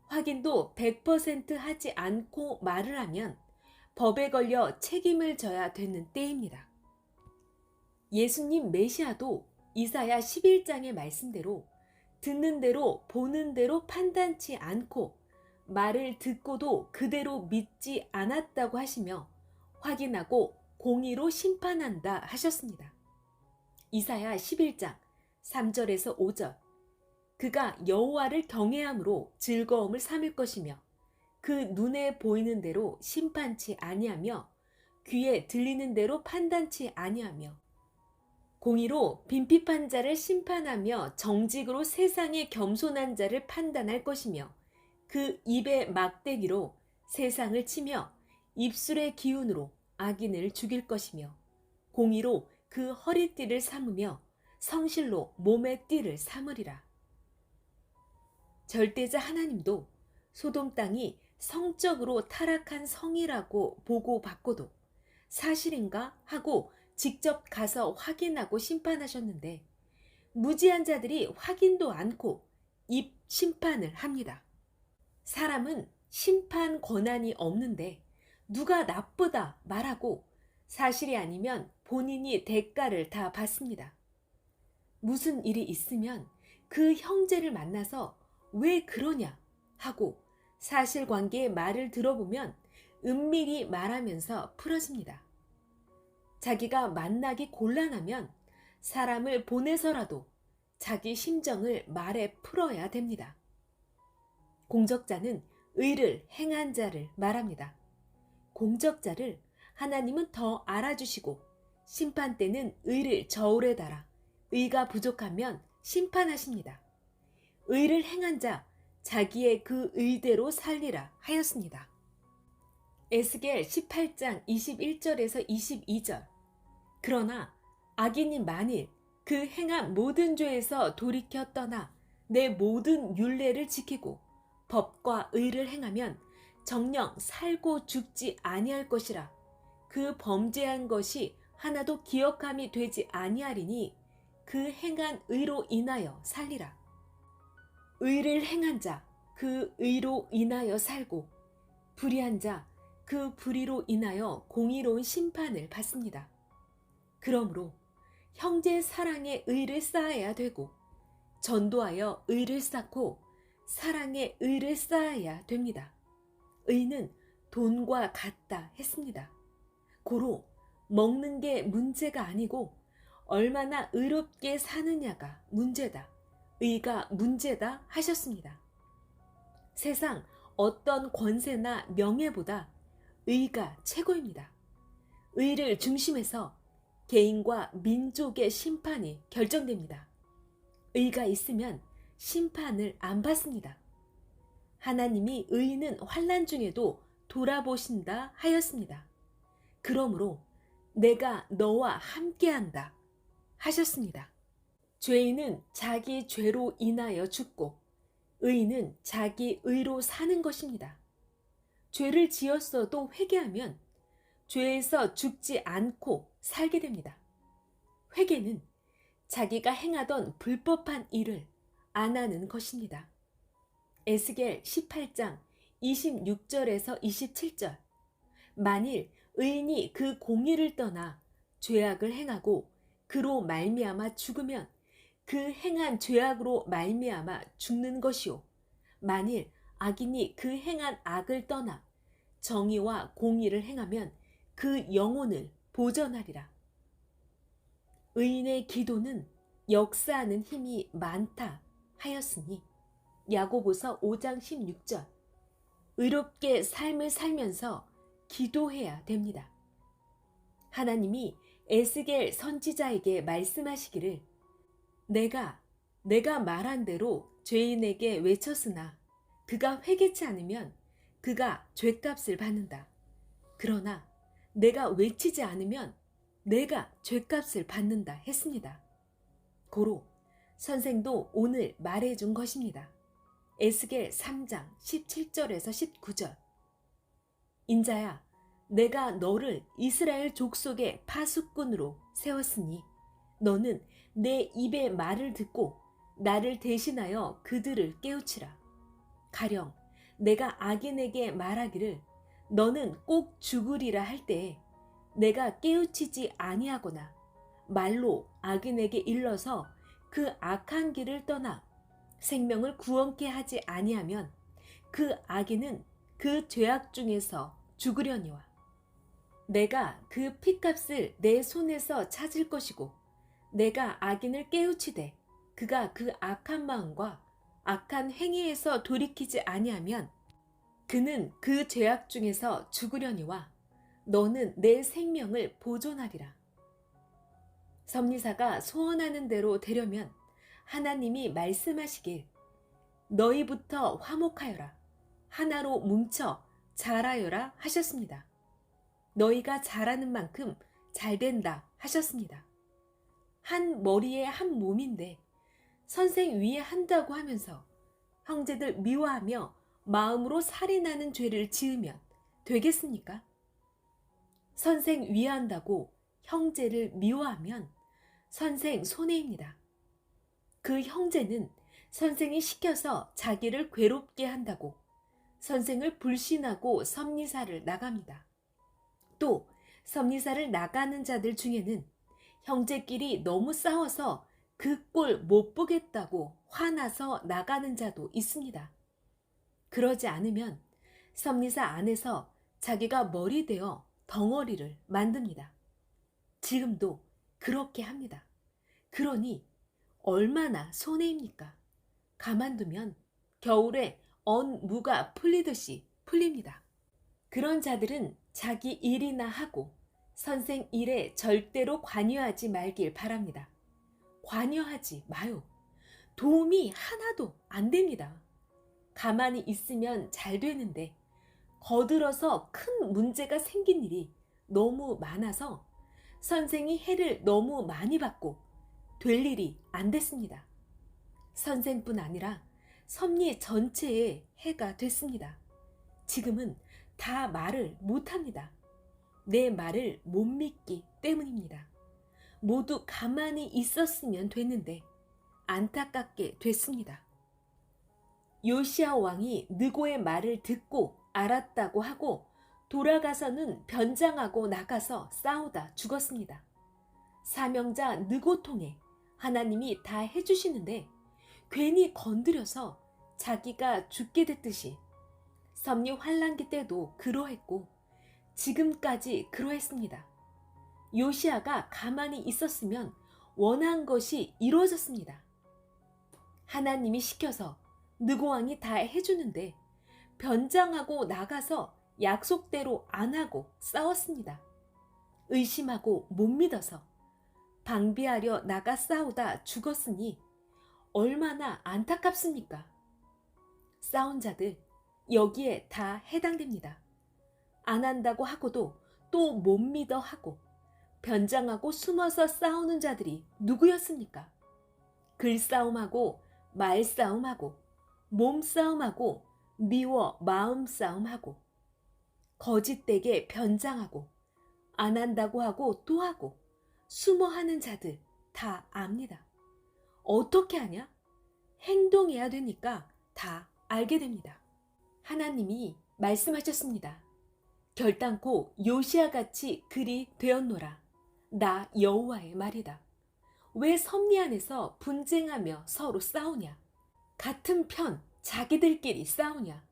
확인도 100% 하지 않고 말을 하면 법에 걸려 책임을 져야 되는 때입니다. 예수님 메시아도 이사야 11장의 말씀대로 듣는 대로 보는 대로 판단치 않고 말을 듣고도 그대로 믿지 않았다고 하시며 확인하고 공의로 심판한다 하셨습니다. 이사야 11장 3절에서 5절. 그가 여호와를 경외함으로 즐거움을 삼을 것이며 그 눈에 보이는 대로 심판치 아니하며 귀에 들리는 대로 판단치 아니하며 공의로 빈핍한 자를 심판하며 정직으로 세상에 겸손한 자를 판단할 것이며 그 입의 막대기로 세상을 치며 입술의 기운으로 악인을 죽일 것이며 공의로 그 허리띠를 삼으며 성실로 몸의 띠를 삼으리라. 절대자 하나님도 소돔 땅이 성적으로 타락한 성이라고 보고받고도 사실인가 하고 직접 가서 확인하고 심판하셨는데 무지한 자들이 확인도 않고 입 심판을 합니다. 사람은 심판 권한이 없는데 누가 나쁘다 말하고 사실이 아니면 본인이 대가를 다 받습니다. 무슨 일이 있으면 그 형제를 만나서 왜 그러냐 하고 사실관계의 말을 들어보면 은밀히 말하면서 풀어집니다. 자기가 만나기 곤란하면 사람을 보내서라도 자기 심정을 말해 풀어야 됩니다. 공적자는 의를 행한 자를 말합니다. 공적자를 하나님은 더 알아주시고 심판 때는 의를 저울에 달아 의가 부족하면 심판하십니다. 의를 행한 자 자기의 그 의대로 살리라 하였습니다. 에스겔 18장 21절에서 22절. 그러나 악인이 만일 그 행한 모든 죄에서 돌이켜 떠나 내 모든 율례를 지키고 법과 의를 행하면 정녕 살고 죽지 아니할 것이라. 그 범죄한 것이 하나도 기억함이 되지 아니하리니 그 행한 의로 인하여 살리라. 의를 행한 자 그 의로 인하여 살고 불의한 자 그 불의로 인하여 공의로운 심판을 받습니다. 그러므로 형제 사랑의 의를 쌓아야 되고 전도하여 의를 쌓고 사랑의 의를 쌓아야 됩니다. 의는 돈과 같다 했습니다. 고로 먹는 게 문제가 아니고 얼마나 의롭게 사느냐가 문제다. 의가 문제다 하셨습니다. 세상 어떤 권세나 명예보다 의가 최고입니다. 의를 중심해서 개인과 민족의 심판이 결정됩니다. 의가 있으면 심판을 안 받습니다. 하나님이 의인은 환난 중에도 돌아보신다 하였습니다. 그러므로 내가 너와 함께한다 하셨습니다. 죄인은 자기 죄로 인하여 죽고 의인은 자기 의로 사는 것입니다. 죄를 지었어도 회개하면 죄에서 죽지 않고 살게 됩니다. 회개는 자기가 행하던 불법한 일을 안 하는 것입니다. 에스겔 18장 26절에서 27절. 만일 의인이 그 공의를 떠나 죄악을 행하고 그로 말미암아 죽으면 그 행한 죄악으로 말미암아 죽는 것이요. 만일 악인이 그 행한 악을 떠나 정의와 공의를 행하면 그 영혼을 보전하리라. 의인의 기도는 역사하는 힘이 많다 하였으니 야고보서 5장 16절. 의롭게 삶을 살면서 기도해야 됩니다. 하나님이 에스겔 선지자에게 말씀하시기를 내가 말한 대로 죄인에게 외쳤으나 그가 회개치 않으면 그가 죄값을 받는다. 그러나 내가 외치지 않으면 내가 죄값을 받는다 했습니다. 고로 선생도 오늘 말해준 것입니다. 에스겔 3장 17절에서 19절. 인자야, 내가 너를 이스라엘 족속의 파수꾼으로 세웠으니 너는 내 입의 말을 듣고 나를 대신하여 그들을 깨우치라. 가령 내가 악인에게 말하기를 너는 꼭 죽으리라 할 때에 내가 깨우치지 아니하거나 말로 악인에게 일러서 그 악한 길을 떠나 생명을 구원케 하지 아니하면 그 악인은 그 죄악 중에서 죽으려니와 내가 그 핏값을 내 손에서 찾을 것이고 내가 악인을 깨우치되 그가 그 악한 마음과 악한 행위에서 돌이키지 아니하면 그는 그 죄악 중에서 죽으려니와 너는 내 생명을 보존하리라. 섭리사가 소원하는 대로 되려면 하나님이 말씀하시길 너희부터 화목하여라 하나로 뭉쳐 자라여라 하셨습니다. 너희가 자라는 만큼 잘된다 하셨습니다. 한 머리에 한 몸인데 선생 위에 한다고 하면서 형제들 미워하며 마음으로 살인하는 죄를 지으면 되겠습니까? 선생 위한다고 형제를 미워하면 선생 손해입니다. 그 형제는 선생이 시켜서 자기를 괴롭게 한다고 선생을 불신하고 섭리사를 나갑니다. 또 섭리사를 나가는 자들 중에는 형제끼리 너무 싸워서 그 꼴 못 보겠다고 화나서 나가는 자도 있습니다. 그러지 않으면 섭리사 안에서 자기가 머리 되어 덩어리를 만듭니다. 지금도 그렇게 합니다. 그러니 얼마나 손해입니까? 가만두면 겨울에 언 무가 풀리듯이 풀립니다. 그런 자들은 자기 일이나 하고 선생 일에 절대로 관여하지 말길 바랍니다. 관여하지 마요. 도움이 하나도 안 됩니다. 가만히 있으면 잘 되는데 거들어서 큰 문제가 생긴 일이 너무 많아서 선생이 해를 너무 많이 받고 될 일이 안 됐습니다. 선생뿐 아니라 섭리 전체에 해가 됐습니다. 지금은 다 말을 못합니다. 내 말을 못 믿기 때문입니다. 모두 가만히 있었으면 됐는데 안타깝게 됐습니다. 요시야 왕이 느고의 말을 듣고 알았다고 하고 돌아가서는 변장하고 나가서 싸우다 죽었습니다. 사명자 느고 통해 하나님이 다 해주시는데 괜히 건드려서 자기가 죽게 됐듯이 섭리 환란기 때도 그러했고 지금까지 그러했습니다. 요시야가 가만히 있었으면 원한 것이 이루어졌습니다. 하나님이 시켜서 느고 왕이 다 해주는데 변장하고 나가서 약속대로 안 하고 싸웠습니다. 의심하고 못 믿어서 방비하려 나가 싸우다 죽었으니 얼마나 안타깝습니까? 싸운 자들 여기에 다 해당됩니다. 안 한다고 하고도 또 못 믿어 하고 변장하고 숨어서 싸우는 자들이 누구였습니까? 글싸움하고 말싸움하고 몸싸움하고 미워 마음싸움하고 거짓되게 변장하고 안 한다고 하고 또 하고 숨어하는 자들 다 압니다. 어떻게 하냐? 행동해야 되니까 다 알게 됩니다. 하나님이 말씀하셨습니다. 결단코 요시야같이 그리 되었노라. 나 여호와의 말이다. 왜 섭리 안에서 분쟁하며 서로 싸우냐? 같은 편 자기들끼리 싸우냐?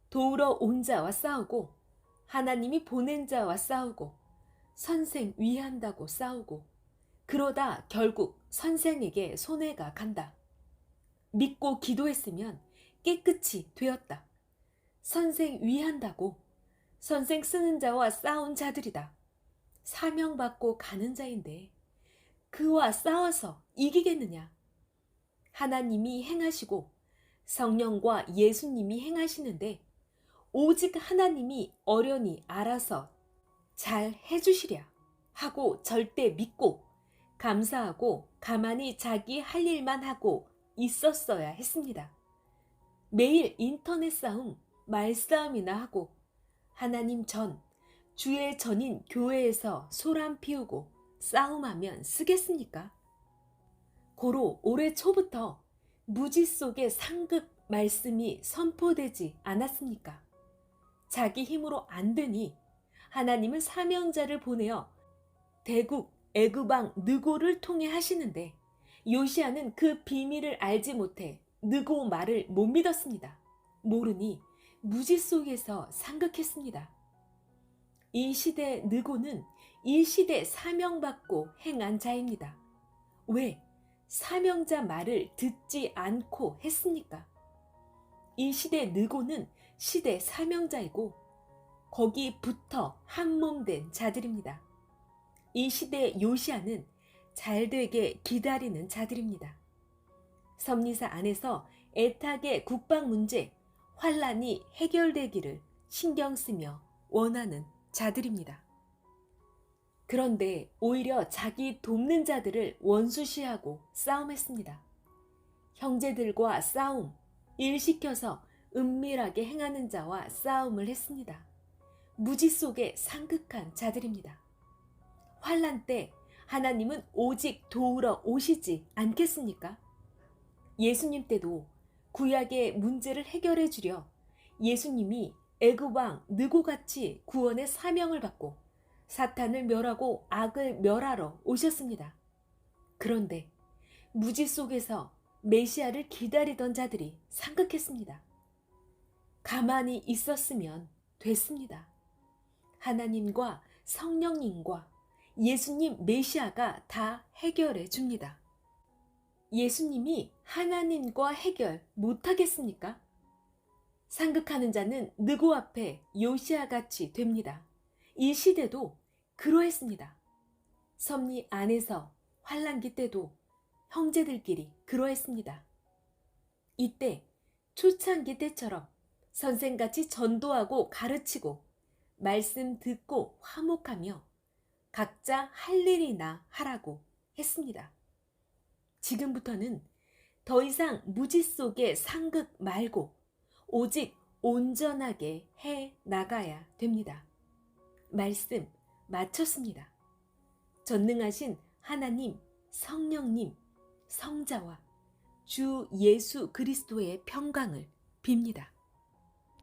도우러 온 자와 싸우고 하나님이 보낸 자와 싸우고 선생 위한다고 싸우고 그러다 결국 선생에게 손해가 간다. 믿고 기도했으면 깨끗이 되었다. 선생 위한다고 선생 쓰는 자와 싸운 자들이다. 사명받고 가는 자인데 그와 싸워서 이기겠느냐? 하나님이 행하시고 성령과 예수님이 행하시는데 오직 하나님이 어련히 알아서 잘 해주시랴 하고 절대 믿고 감사하고 가만히 자기 할 일만 하고 있었어야 했습니다. 매일 인터넷 싸움, 말싸움이나 하고 하나님 전, 주의 전인 교회에서 소란 피우고 싸움하면 쓰겠습니까? 고로 올해 초부터 무지 속에 상급 말씀이 선포되지 않았습니까? 자기 힘으로 안 되니 하나님은 사명자를 보내어 대국 애굽왕 느고를 통해 하시는데 요시야는 그 비밀을 알지 못해 느고 말을 못 믿었습니다. 모르니 무지 속에서 상극했습니다. 이 시대 느고는 이 시대 사명받고 행한 자입니다. 왜 사명자 말을 듣지 않고 했습니까? 이 시대 느고는 시대 사명자이고 거기 붙어 한몸된 자들입니다. 이 시대 요시야는 잘되게 기다리는 자들입니다. 섭리사 안에서 애타게 국방 문제, 환란이 해결되기를 신경 쓰며 원하는 자들입니다. 그런데 오히려 자기 돕는 자들을 원수시하고 싸움했습니다. 형제들과 싸움, 일 시켜서 은밀하게 행하는 자와 싸움을 했습니다. 무지 속에 상극한 자들입니다. 환란 때 하나님은 오직 도우러 오시지 않겠습니까? 예수님 때도 구약의 문제를 해결해 주려 예수님이 애굽왕 느고같이 구원의 사명을 받고 사탄을 멸하고 악을 멸하러 오셨습니다. 그런데 무지 속에서 메시아를 기다리던 자들이 상극했습니다. 가만히 있었으면 됐습니다. 하나님과 성령님과 예수님 메시아가 다 해결해 줍니다. 예수님이 하나님과 해결 못하겠습니까? 상극하는 자는 느고 앞에 요시야같이 됩니다. 이 시대도 그러했습니다. 섭리 안에서 환란기 때도 형제들끼리 그러했습니다. 이때 초창기 때처럼 선생같이 전도하고 가르치고 말씀 듣고 화목하며 각자 할 일이나 하라고 했습니다. 지금부터는 더 이상 무지 속의 상극 말고 오직 온전하게 해 나가야 됩니다. 말씀 마쳤습니다. 전능하신 하나님, 성령님, 성자와 주 예수 그리스도의 평강을 빕니다.